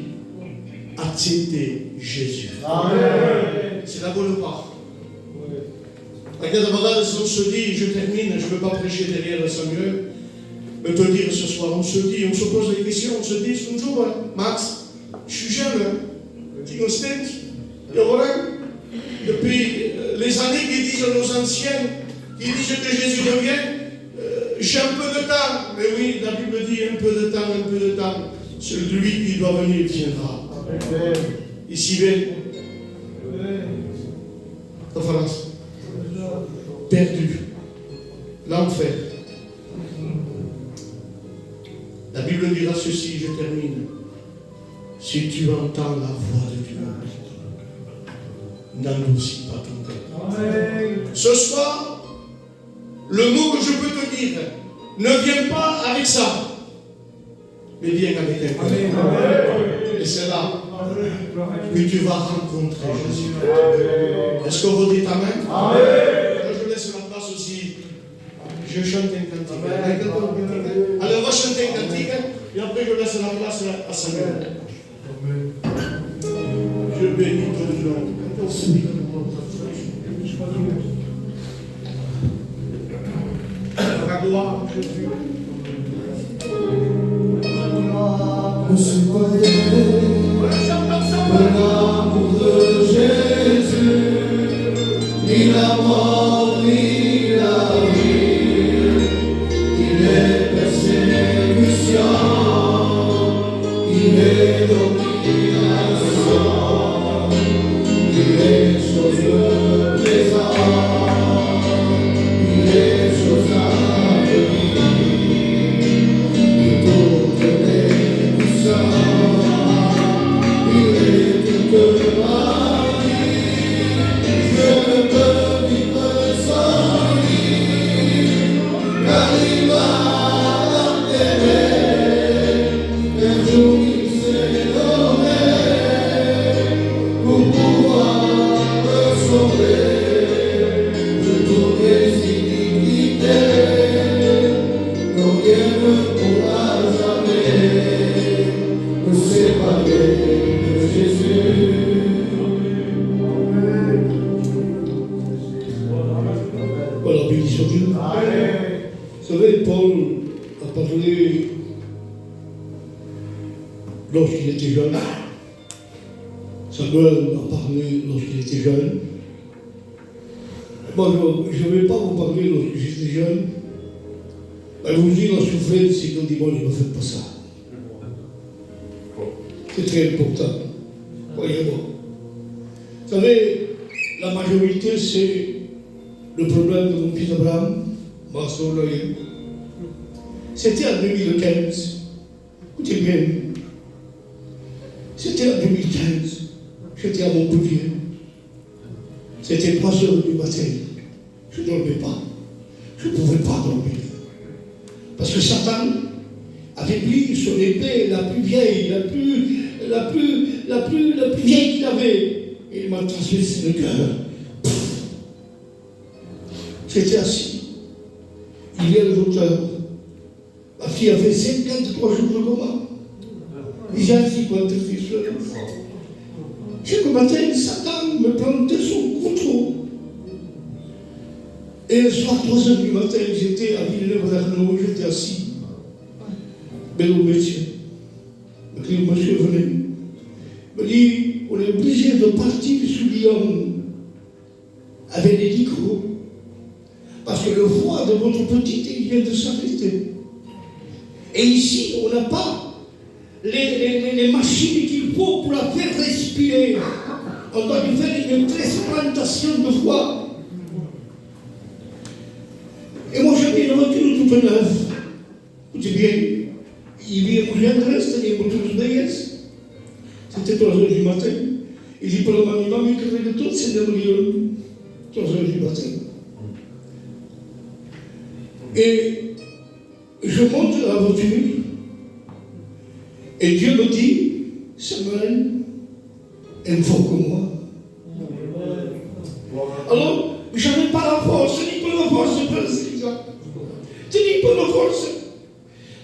acceptez Jésus. C'est la bonne part. Regarde, on se dit, je termine, je ne veux pas prêcher derrière Samuel, mais te dire ce soir, on se dit, on se pose des questions, on se dit, un jour, Max, je suis jeune, tu constate, depuis les années qui disent nos anciens, qui disent que Jésus revient, j'ai un peu de temps, mais oui, la Bible dit un peu de temps, celui qui doit venir viendra. Ici, bien, la France, perdu, l'enfer. La Bible dira ceci, je termine. Si tu entends la voix de Dieu, n'endurcis pas ton cœur. Ce soir, le mot que je peux te dire ne vient pas avec ça, mais vient avec un cœur. Et c'est là que tu vas rencontrer Jésus. Est-ce que vous dites Amen? Je laisse la place aussi. Je chante un cantique. Allez, on va chanter un cantique et après je laisse la place à Samuel. Je bénis ton nom. La gloire, Jésus. Ne suis pas de l'amour de Jésus, ni la mort, ni la vie. Il est persécution, il est domination, il est chose présente, il est chose à venir. Il tourne les puissants, il est toute ma vie. Je ne peux vivre sans lui, car il m'a enterré. Un jour il s'est donné pour pouvoir me sauver de toutes les iniquités. Non, rien ne pourra jamais me séparer de Jésus. Voilà, bénédiction Dieu. Vous savez, Paul a parlé lorsqu'il était jeune. Samuel a parlé lorsqu'il était jeune. Moi, je ne vais pas vous parler lorsque j'étais jeune. Je vous dis, la souffrance, c'est qu'on dit, bon, ne me faites pas ça. C'est très important. Voyez-moi. Vous savez, la majorité, c'est le problème de mon fils Abraham, ma soeur Loïc. C'était en 2015. Écoutez bien. C'était en 2015. J'étais à Montpellier. C'était 3 heures du matin. Je ne dormais pas. Je ne pouvais pas dormir. Parce que Satan avait pris son épée la plus vieille, la plus vieille qu'il avait. Et il m'a transpercé le cœur. J'étais assis. Il y a le docteur. Ma fille avait 53 jours de coma. Et j'ai assis pour intervenir sur elle. Chaque matin, Satan me plantait son couteau. Et le soir, 3 heures du matin, j'étais à Villeneuve-d'Arnaud, j'étais assis. Bello métier. Me dit, monsieur, venez. Me dit, on est obligé de partir sur Lyon avec des micros. Parce que le foie de votre petite, il vient de s'arrêter. Et ici, on n'a pas les machines qu'il faut pour la faire respirer. On doit lui faire une transplantation de foie. Et moi, j'avais une voiture toute neuve. Écoutez bien, il vient me rejoindre, c'est-à-dire pour tous les C'était 3 heures du matin. Il dit pour la mamie, que le tout, c'est de Lyon. 3 heures du matin. Et je monte dans la voiture. Et Dieu me dit, Samuel, invoque moi. Alors, je n'avais pas la force, ni pas la force, je n'ai pas la force.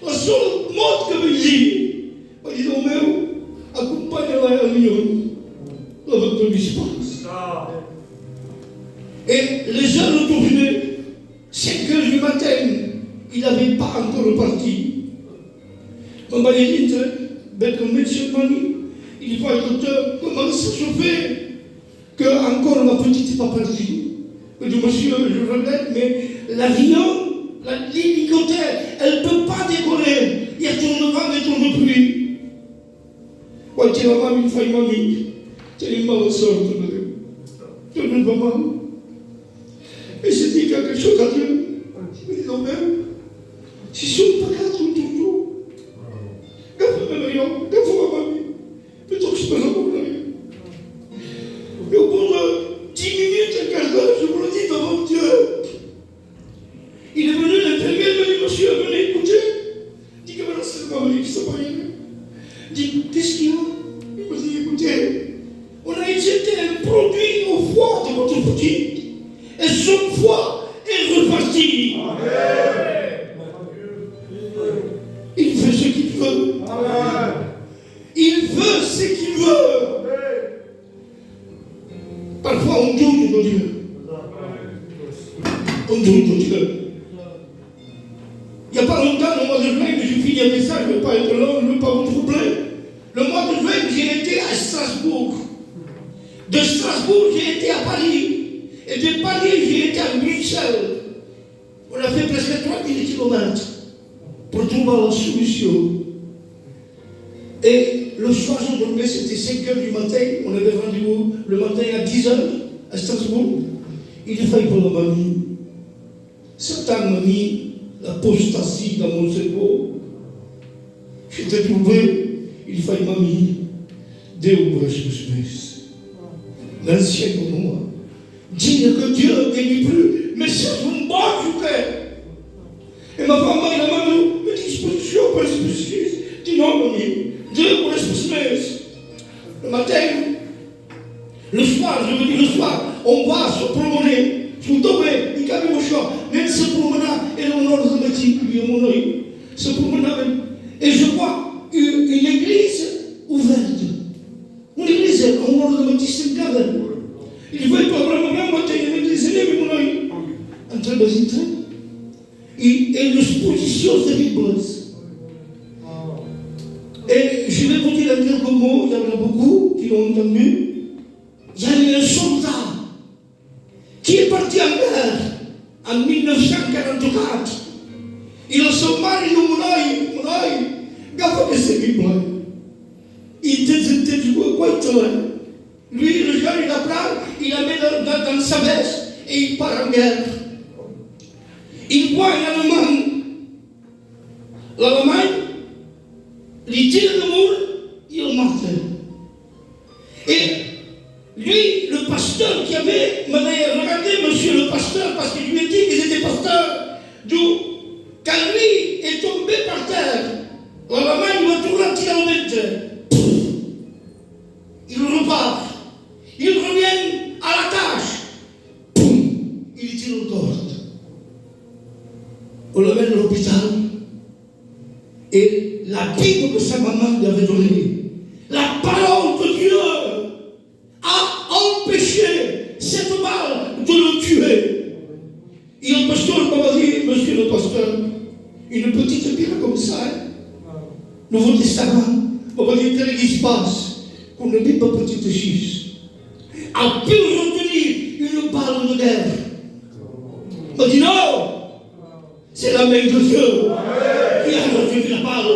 La seule mot que me dit, m'a dit, oh meu, accompagne-la à Lyon, la voiture dispense. Et les heures tournaient, 5 heures du matin, il n'avait pas encore parti. On m'a dit, ben comme monsieur Mani, il faut le docteur, comment ça se fait que encore ma petite n'est pas partie? Je dis, monsieur, je regrette, mais l'avion, l'hélicoptère, elle ne peut pas décoller. Il y a tourne de vent et tourne de pluie. Ouais, tu es la mamie, il faut une mamie. Tu es une mauvaise sorte. Tu es une maman. Et je dis quelque chose à Dieu. Il dit, non, même, si je ne suis pas là, toujours. Plutôt que je me rappelle. Et au bout de 10 minutes, un quart d'heure, je vous le dis devant Dieu. Il est venu, l'infirmier, il m'a dit, monsieur, venez écouter. Il dit que voilà, c'est le mamie qui s'est pas rien. Il dit, qu'est-ce qu'il y a? Il m'a dit, écoutez, on a injecté un produit au foie de votre petite. Et son foie est reparti. on doute de Dieu. On doute de Dieu. Il n'y a pas longtemps, le mois de juin, je finis un message, je ne veux pas être long, je ne veux pas vous troubler. Le mois de juin, j'ai été à Strasbourg. De Strasbourg, j'ai été à Paris. Et de Paris, j'ai été à Bruxelles. On a fait presque 3000 km pour trouver la solution. Et le soir, je dormais, c'était 5 h du matin. On avait rendez-vous le matin à 10 h à Strasbourg. Il a fallu pour la mamie. Satan m'a mis l'apostasie dans mon cerveau. J'étais trouvé, il fallait mamie. Deus ressuscite. L'ancien comme moi. Dire que Dieu n'est plus, mais c'est un bon joker. Et ma femme, il a mis une disposition pour l'exposition. Dis non, mamie, Dieu pour l'exposition. Le matin, le soir, je veux dire le soir, on va se promener. Je vous tombe, il y a même choix. Même se promener, et on a le métier, lui, mon œil. Se promener, et je vois une église ouverte. Une église, on a le métier, c'est une garde. Il faut être vraiment matin, il y a une église, mon œil. En train de train. Et l'exposition, c'est rigolo. Et je vais vous dire en quelques mots, il y en a beaucoup qui l'ont entendu. Il y a eu un soldat qui est parti en guerre en 1944. Il a son mari, mon œil, gaffe de ses Bibles. Il était du quoi lui, le jeune, il la prend, il la met dans sa veste et il part en guerre. Il voit en Allemagne. L'Allemagne, il tire le mur, il marche. Et lui, le pasteur qui avait, regardez monsieur le pasteur, parce qu'il lui a dit qu'il était pasteur, quand lui est tombé par terre, l'Allemagne va tourner un kilomètre. Il repart. Il revient à la tâche. Poum, il tire le corps. On l'emmène à l'hôpital. Et la Bible que sa maman lui avait donnée, la parole de Dieu, a empêché cette balle de le tuer. Et le pasteur m'a dit, monsieur le pasteur, une petite Bible comme ça, Nouveau Testament, on va dire qu'est-ce qui se passe, qu'on ne dit pas petite chiche. A pu retenir une balle de guerre. Il m'a dit non, c'est la main de Dieu qui a retenu la balle.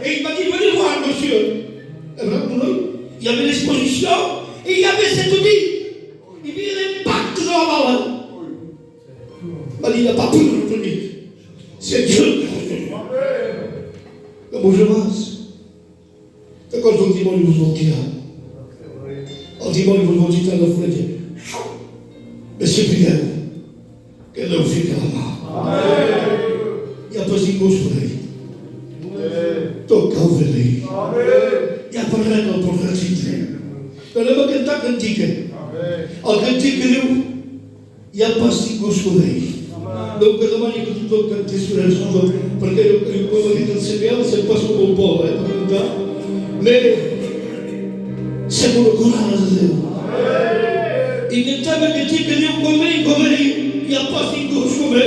Et il m'a dit, venez voir, monsieur. Et voilà, il y avait l'exposition et il y avait cette vie. Il y avait l'impact de la balle. Il m'a dit, il n'a pas pu le retenir. C'est Dieu qui a retenu. Comment je pense? C'est quand on dit, bon, il vous dire. On dit, bon, il vous dire dans le foulée. Mais c'est bien. Qu'elle a fait carrément. Il n'y a pas de gauche pour elle. Donc, quand vous venez, il n'y a pas de règle pour le citer. Dans le moment que tu critique, en critique, il n'y a pas de gauche pour elle. Donc, la manière que tu dois canter sur les choses, parce que, comme on dit dans le Seigneur, c'est pas sur le bon, mais c'est pour le courage de Dieu. Il est tellement que tu peux dire comme il n'y a pas de gauche comme il.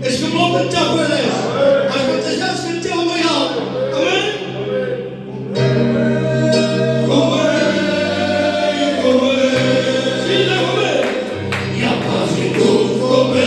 Est-ce que mon père t'a appelé? Est-ce que tu as ce que tu as envoyé? Amen. Il n'y a pas de gauche comme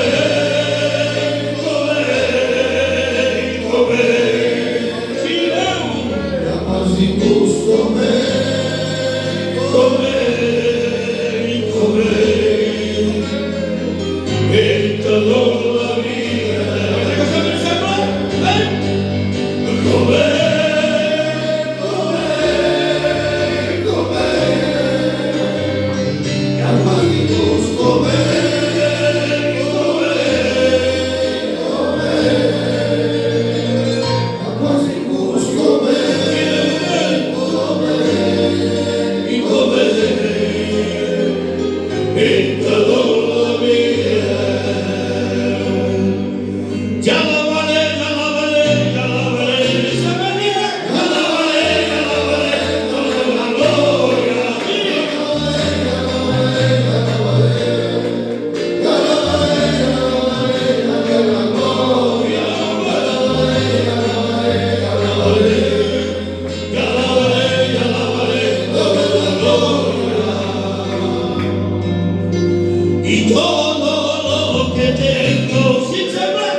y todo lo que tengo, si siempre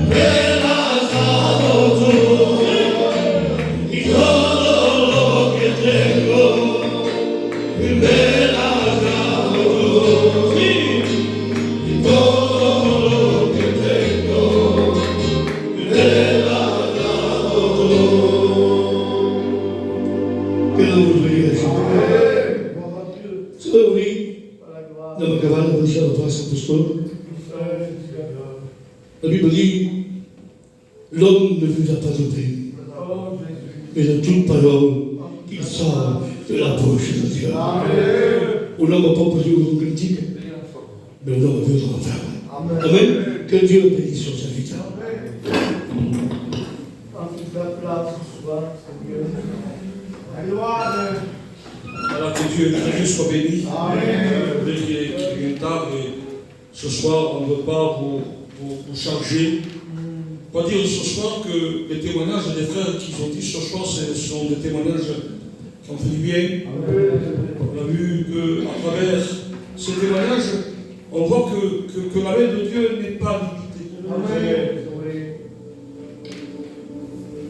me has dado tú, y todo lo que tengo me has dado tú, sí, y todo lo que tengo me has dado tú. Que Deus bendiga. Senhor, Nós acabamos de deixar a palavra pastor. La Bible dit, l'homme ne vous a pas ôté, mais de toute parole qu'il sort de la bouche de Dieu. On n'a pas posé aux critiques, mais on a besoin de faire. Amen. Que Dieu bénisse sur sa vie. Alors que Dieu soit béni. Amen. Qu'il est tard et ce soir on ne veut pas vous charger. On va dire ce soir que les témoignages des frères qui ont dit ce soir, ce sont des témoignages qui ont fait du bien. On a vu qu'à travers ces témoignages, on voit que la main de Dieu n'est pas limitée.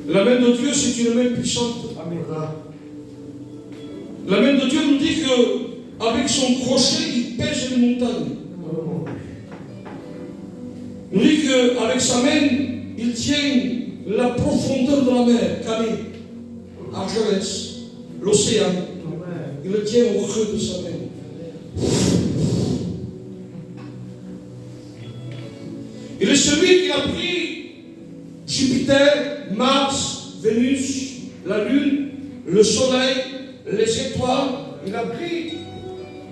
La main de Dieu, c'est une main puissante. La main de Dieu nous dit qu'avec son crochet, il pèse les montagnes. Il nous dit qu'avec sa main, il tient la profondeur de la mer, Calais, Argelès, l'océan. Il le tient au creux de sa main. Il est celui qui a pris Jupiter, Mars, Vénus, la Lune, le Soleil, les étoiles, il a pris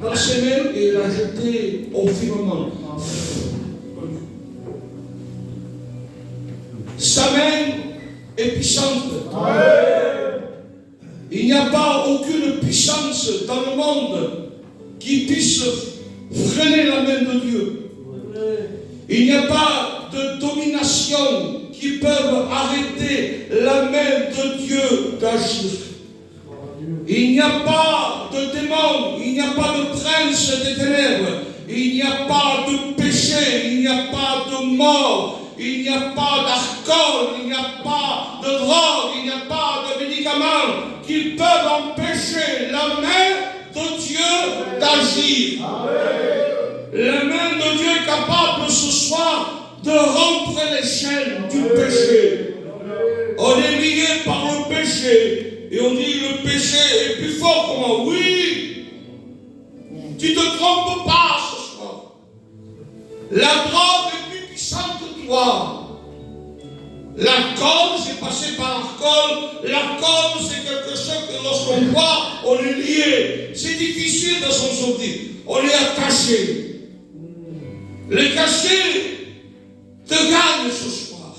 dans ses mains et il a jeté au firmament. Sa main est puissante. Il n'y a pas aucune puissance dans le monde qui puisse freiner la main de Dieu. Il n'y a pas de domination qui peuvent arrêter la main de Dieu d'agir. Il n'y a pas de démon, il n'y a pas de prince des ténèbres, il n'y a pas de péché, il n'y a pas de mort, il n'y a pas d'alcool, il n'y a pas de drogue, il n'y a pas de médicaments qui peuvent empêcher la main de Dieu d'agir. La main de Dieu est capable ce soir de rompre les chaînes du péché. On est lié par le péché. Et on dit le péché est plus fort que moi. Oui, tu ne te trompes pas ce soir. La drogue est plus puissante que toi. L'alcool, c'est passé par l'alcool. L'alcool, c'est quelque chose que lorsqu'on boit, on est lié. C'est difficile de s'en sortir. On est attaché. Les cachets te gagnent ce soir.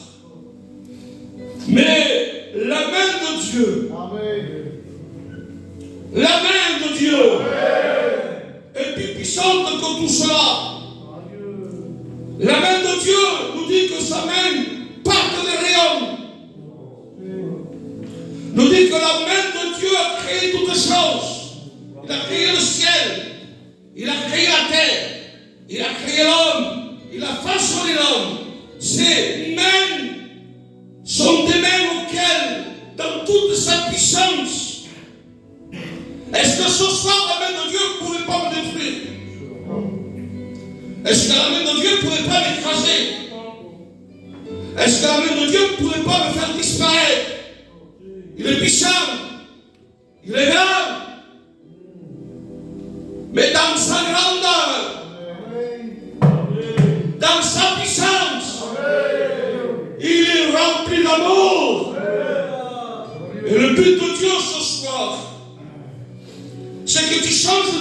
Mais la main de Dieu, la main de Dieu est plus puissante que tout cela. La main de Dieu nous dit que sa main porte des rayons. Nous dit que la main de Dieu a créé toutes choses. Il a créé le ciel, il a créé la terre, il a créé l'homme, il a façonné l'homme. Ses mains sont des mains auxquelles, dans toute sa puissance, est-ce que ce soir la main de Dieu ne pourrait pas me détruire? Est-ce que la main de Dieu ne pourrait pas m'écraser? Est-ce que la main de Dieu ne pourrait pas me faire disparaître? Il est puissant, il est grand, mais dans sa grandeur, dans sa puissance, il est rempli d'amour. Et le but de Dieu ce soir, c'est que tu changes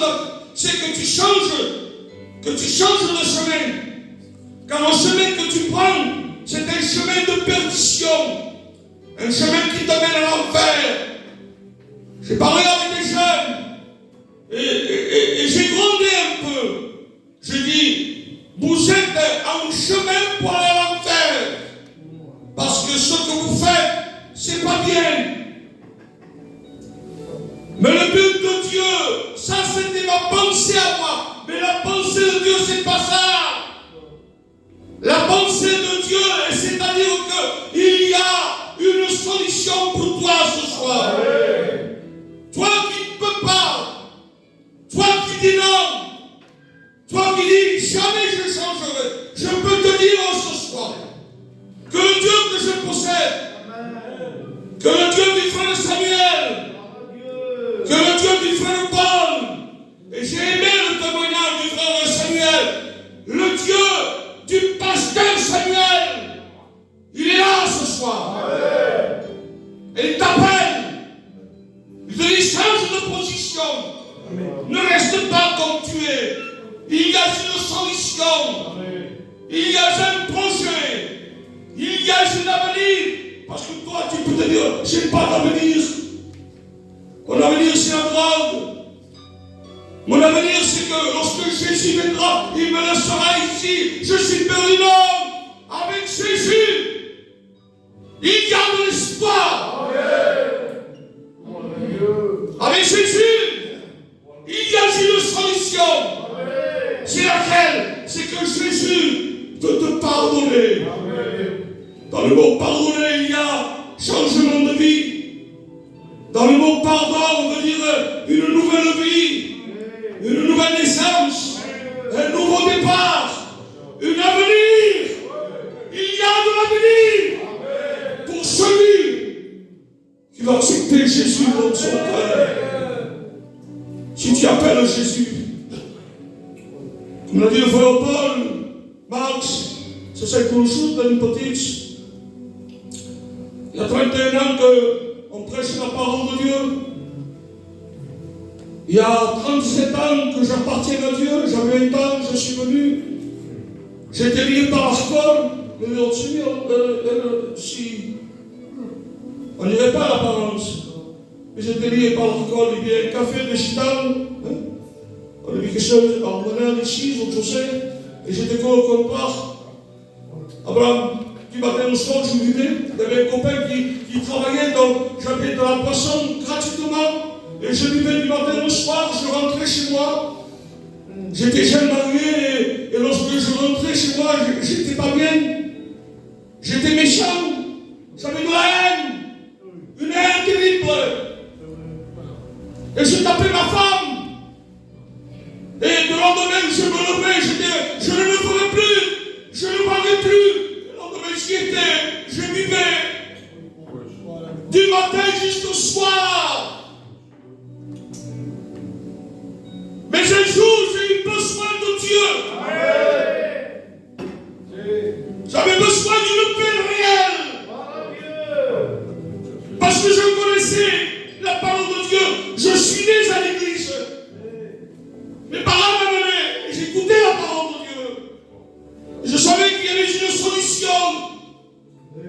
de chemin. Car le chemin que tu prends, c'est un chemin de perdition. Un chemin qui te mène à l'enfer. J'ai parlé avec des jeunes et j'ai grondé un peu. J'ai dit, vous êtes en chemin pour aller à l'enfer. Parce que ce que vous faites, c'est pas bien. Mais le but de Dieu, ça c'était ma pensée à moi. Mais la pensée de Dieu, c'est pas ça. La pensée de Dieu, c'est-à-dire qu'il y a une solution pour toi ce soir. Toi qui ne peux pas, toi qui dis non, toi qui dis jamais je changerai, je peux te dire ce soir que le Dieu que je possède, que le Dieu du frère Samuel, que le Dieu du frère Paul, et j'ai aimé le témoignage du frère Samuel, le Dieu du pasteur Samuel, il est là ce soir. Et il t'appelle. Il te dit change de position. Ne reste pas comme tu es. Il y a une solution. Il y a un projet. Il y a un avenir. Parce que toi, tu peux te dire, je n'ai pas d'avenir. Mon avenir, c'est la drogue. Mon avenir, c'est que lorsque Jésus viendra, il me laissera ici. Je suis perdu. Non. Avec Jésus, il y a de l'espoir. Avec Jésus, il y a une solution. C'est laquelle? C'est que Jésus peut te pardonner. Dans le mot pardonner, il y a changement de vie. Dans le mot pardon, on veut dire une nouvelle vie, une nouvelle naissance, un nouveau départ, un avenir. Il y a de l'avenir pour celui qui va accepter Jésus dans son cœur. Si tu appelles Jésus, comme l'a dit le frère Paul, Marx, c'est ça qu'on joue dans une petite. Il y a 31 ans qu'on prêche la parole de Dieu. Il y a 37 ans que j'appartiens à Dieu. J'avais 20 ans, je suis venu. J'étais lié par la score. Mais au-dessus, si on n'irait pas à l'apparence. Mais j'étais lié par l'alcool. Il y a un café de Chital. On avait quelque chose en venant ici, je sais. Et j'étais comme au comptoir. Abraham, du matin au soir, je buvais. Il y avait un copain qui travaillait, donc j'avais de la boisson gratuitement. Et je buvais du matin au soir, je rentrais chez moi. J'étais jeune marié, et lorsque je rentrais chez moi, j'étais pas bien. J'étais méchant. J'avais de la haine. Une haine terrible. Et je tapais ma femme. Et le lendemain, je me levais, je ne le ferai plus. Je ne parlerai plus. Le lendemain, j'y étais. Je vivais. Du matin jusqu'au soir. Mais un jour, j'ai eu besoin de Dieu. J'avais besoin d'une paix réelle. Parce que je connaissais la parole de Dieu. Je suis né à l'église. Mes parents m'amenaient et j'écoutais la parole de Dieu. Je savais qu'il y avait une solution.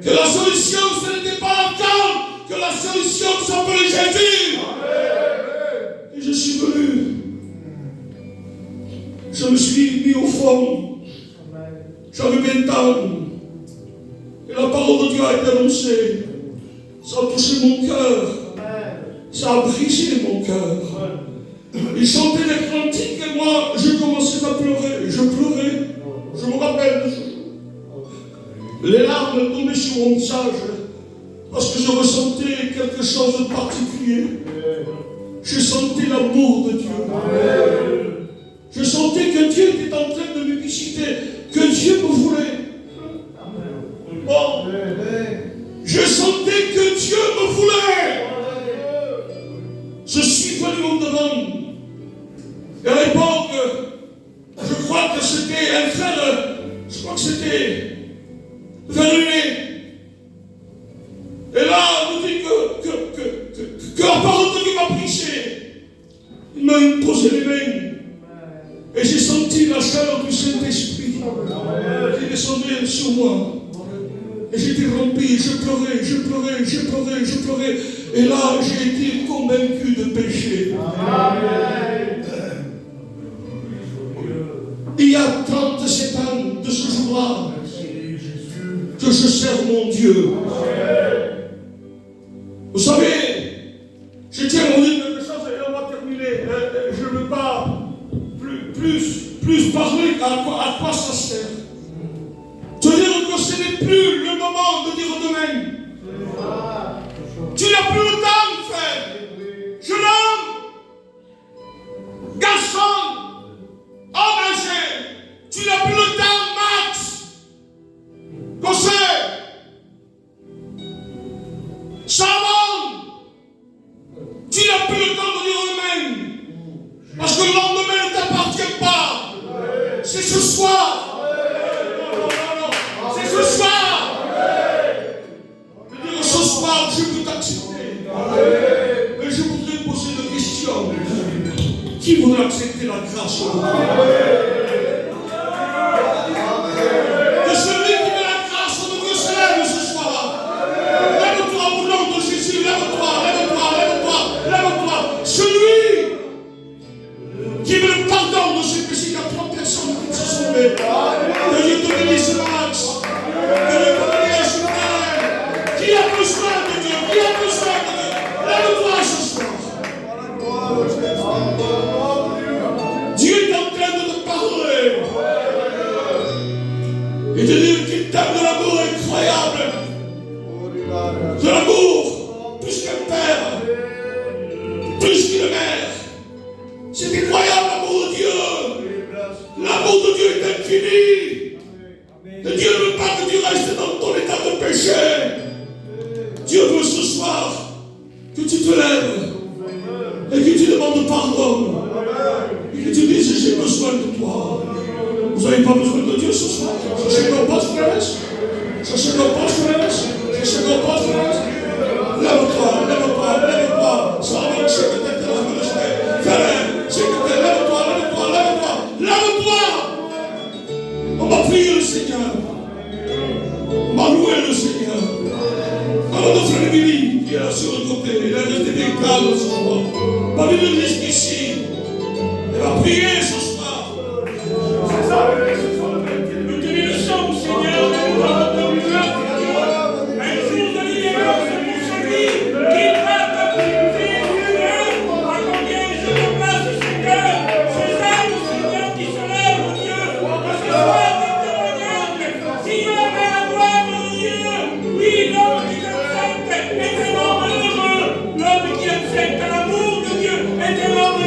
Que la solution, ce n'était pas l'alcool. Que la solution s'appelait Jésus. Et je suis venu. Je me suis mis au fond. J'avais 20 ans. Et la parole de Dieu a été annoncée. Ça a touché mon cœur. Ça a brisé mon cœur. Ils chantaient des cantiques et moi, je commençais à pleurer. Je pleurais. Je me rappelle de ce jour. Les larmes tombaient sur mon visage parce que je ressentais quelque chose de particulier. Je sentais l'amour de Dieu. Je sentais que Dieu était en train de me visiter, que Dieu me voulait. Bon, je sentais que Dieu me voulait. Je suis venu au-devant. Et à l'époque, je crois que c'était un frère, je crois que c'était Verluné. Et là, on me dit que la parole de Dieu m'a prêché. Il m'a imposé les mains. Et j'ai senti la chaleur du Saint-Esprit qui descendait sur moi. Et j'étais rempli, je pleurais. Et là, j'ai été convaincu de péché. Il y a 37 ans de ce jour-là que je sers mon Dieu. Vous savez, je tiens à vous dire quelque chose et on va terminer. Je ne veux pas plus plus parler, à quoi ça sert? Te dire que ce n'est plus le moment de dire demain. Tu n'as plus le temps, frère. Jeune homme, garçon, homme âgé, tu n'as plus le temps, Max. Conseil, Savon, tu n'as plus le temps de dire demain. Parce que le lendemain ne t'appartient pas. C'est ce soir. C'est ce soir. Je veux dire, ce soir, je peux t'accepter. Mais je voudrais poser une question. Qui voudrait accepter la grâce de Dieu? Que celui qui met la grâce de Dieu se lève ce soir. Lève-toi au nom de Jésus. Lève-toi, lève-toi, lève-toi, lève-toi. Celui qui veut le pardon de ses péchés, il y a 3 personnes qui se sont levées. Que Dieu te bénisse, Max. Que Dieu te bénisse, frère. Qui a besoin de Dieu? Qui a besoin de Dieu? Lève-toi ce soir. Dieu est en train de te parler. Et de dire qu'il t'aime de l'amour incroyable. De l'amour plus qu'un père. Plus qu'une mère. C'est incroyable l'amour de Dieu. L'amour de Dieu est infini. Et Dieu ne veut pas que tu restes dans ton état de péché. Dieu veut ce soir que tu te lèves et que tu demandes pardon. Et que tu dises, j'ai besoin de toi. Vous n'avez pas besoin de Dieu ce soir? Cherchez nos potes, frères. Cherchez nos potes, frères. Cherchez nos potes, frères. Lève-toi, lève-toi, lève-toi. Ça va, c'est que t'es là, je le sais. Frère, c'est que t'es, lève-toi, lève-toi, lève-toi. Lève-toi. On va prier le Seigneur. On va louer le Seigneur. Alors notre frère Billy, qui est là sur le côté, il est resté bien calme ce soir. Pas venu jusqu'ici. Il va prier ce soir. C'est ça, nous te bénissons, Seigneur, de nous avoir donné un jour de libérance pour celui qui va t'appliquer, Seigneur. À combien je te place, Seigneur, ces âmes, Seigneur, qui se lèvent, mon Dieu, que ce soit des témoignages. Si on met la gloire, mon Dieu, oui, l'homme qui t'accepte est un homme heureux. L'homme qui accepte l'amour de Dieu est un homme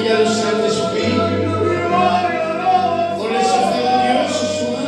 il y a le Saint-Esprit. On laisse faire Dieu ce soir.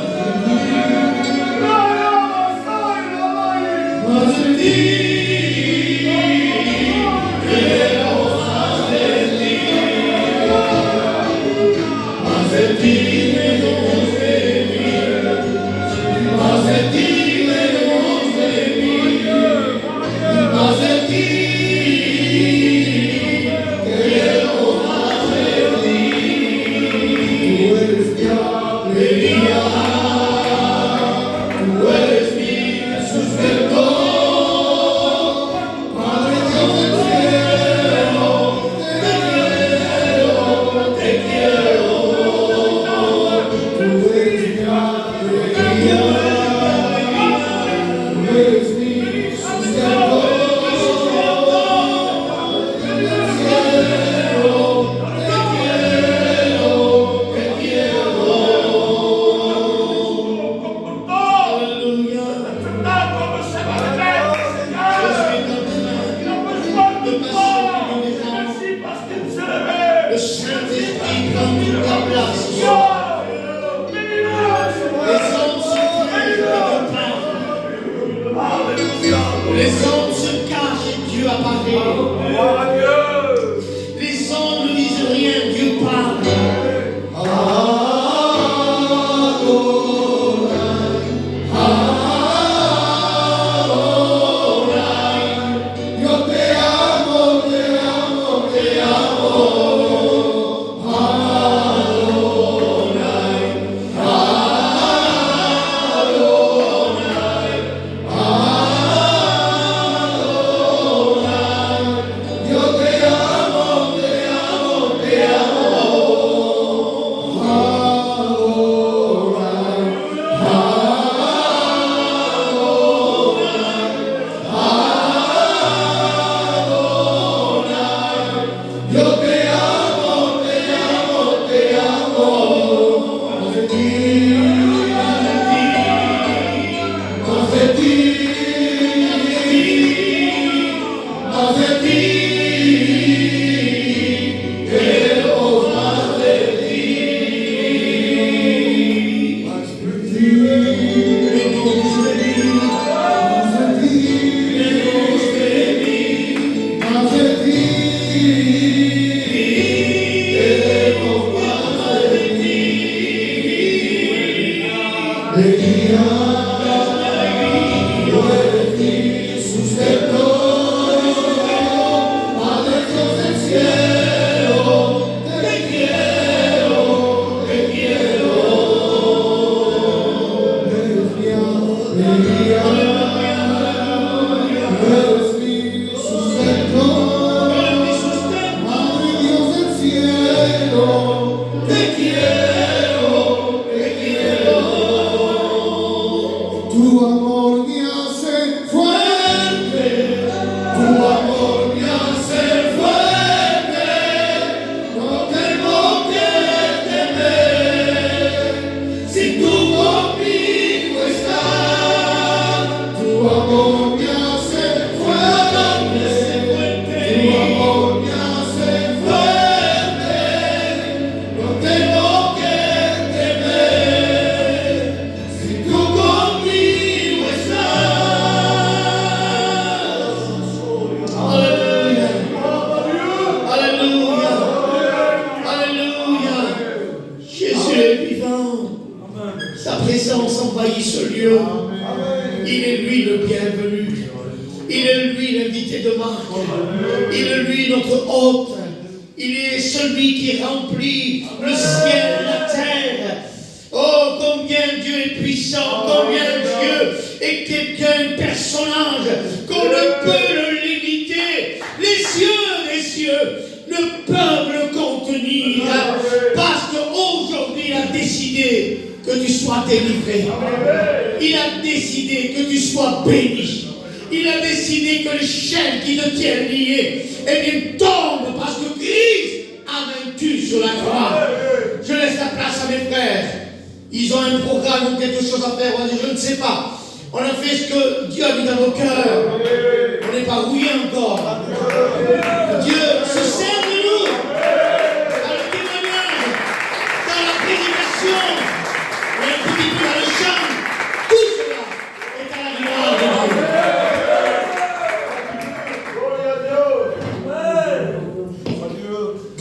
Dieu se sert de nous.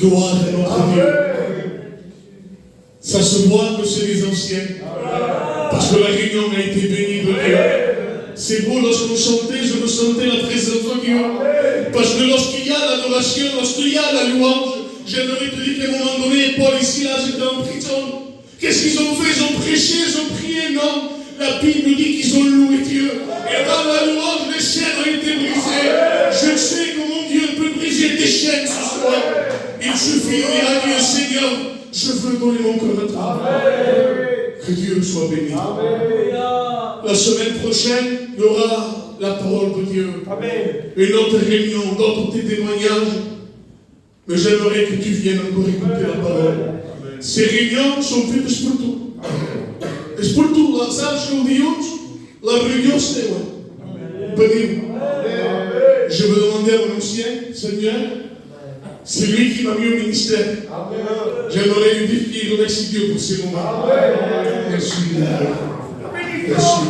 Gloire à notre Dieu. Ça se voit que c'est les anciens. Parce que la réunion a été bénie de Dieu. C'est beau lorsqu'on chantait, je ressentais la présence de Dieu. Parce que lorsqu'il y a l'adoration, lorsqu'il y a la louange, j'aimerais te dire qu'à un moment donné, Paul ici, là, j'étais en prison. Qu'est-ce qu'ils ont fait? Ils ont prêché, ils ont prié, non? La Bible dit qu'ils ont loué Dieu. Et dans la louange, les chaînes ont été brisées. Je sais que mon Dieu peut briser des chaînes ce soir. Il suffit de dire à Dieu, Seigneur, je veux donner mon cœur à toi. Que Dieu soit béni. La semaine prochaine, il y aura la parole de Dieu. Une autre réunion, d'autres témoignages. Mais j'aimerais que tu viennes encore écouter la parole. Ces réunions sont faites pour tout. Et pour tout, la salle la réunion c'est béni. Je veux demander à mon ancien, Seigneur, c'est lui qui m'a mis au ministère. J'aimerais lui dire qu'il remercie Dieu pour ces moments. Merci. Merci.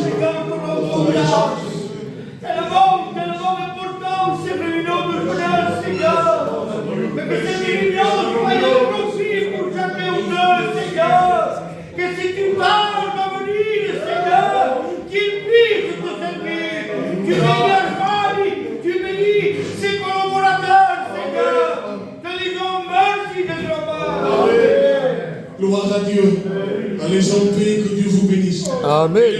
Tellement important ces réunions de jeunesse, Seigneur. Mais que ces réunions soient aussi pour chacun d'eux, Seigneur. Que si tu parles d'avenir, Seigneur, qu'il puisse te servir. Tu bénis Alphani, tu bénis ses collaborateurs, Seigneur. Te disons merci de leur part. Gloire à Dieu. Allez en paix, que Dieu vous bénisse. Amen.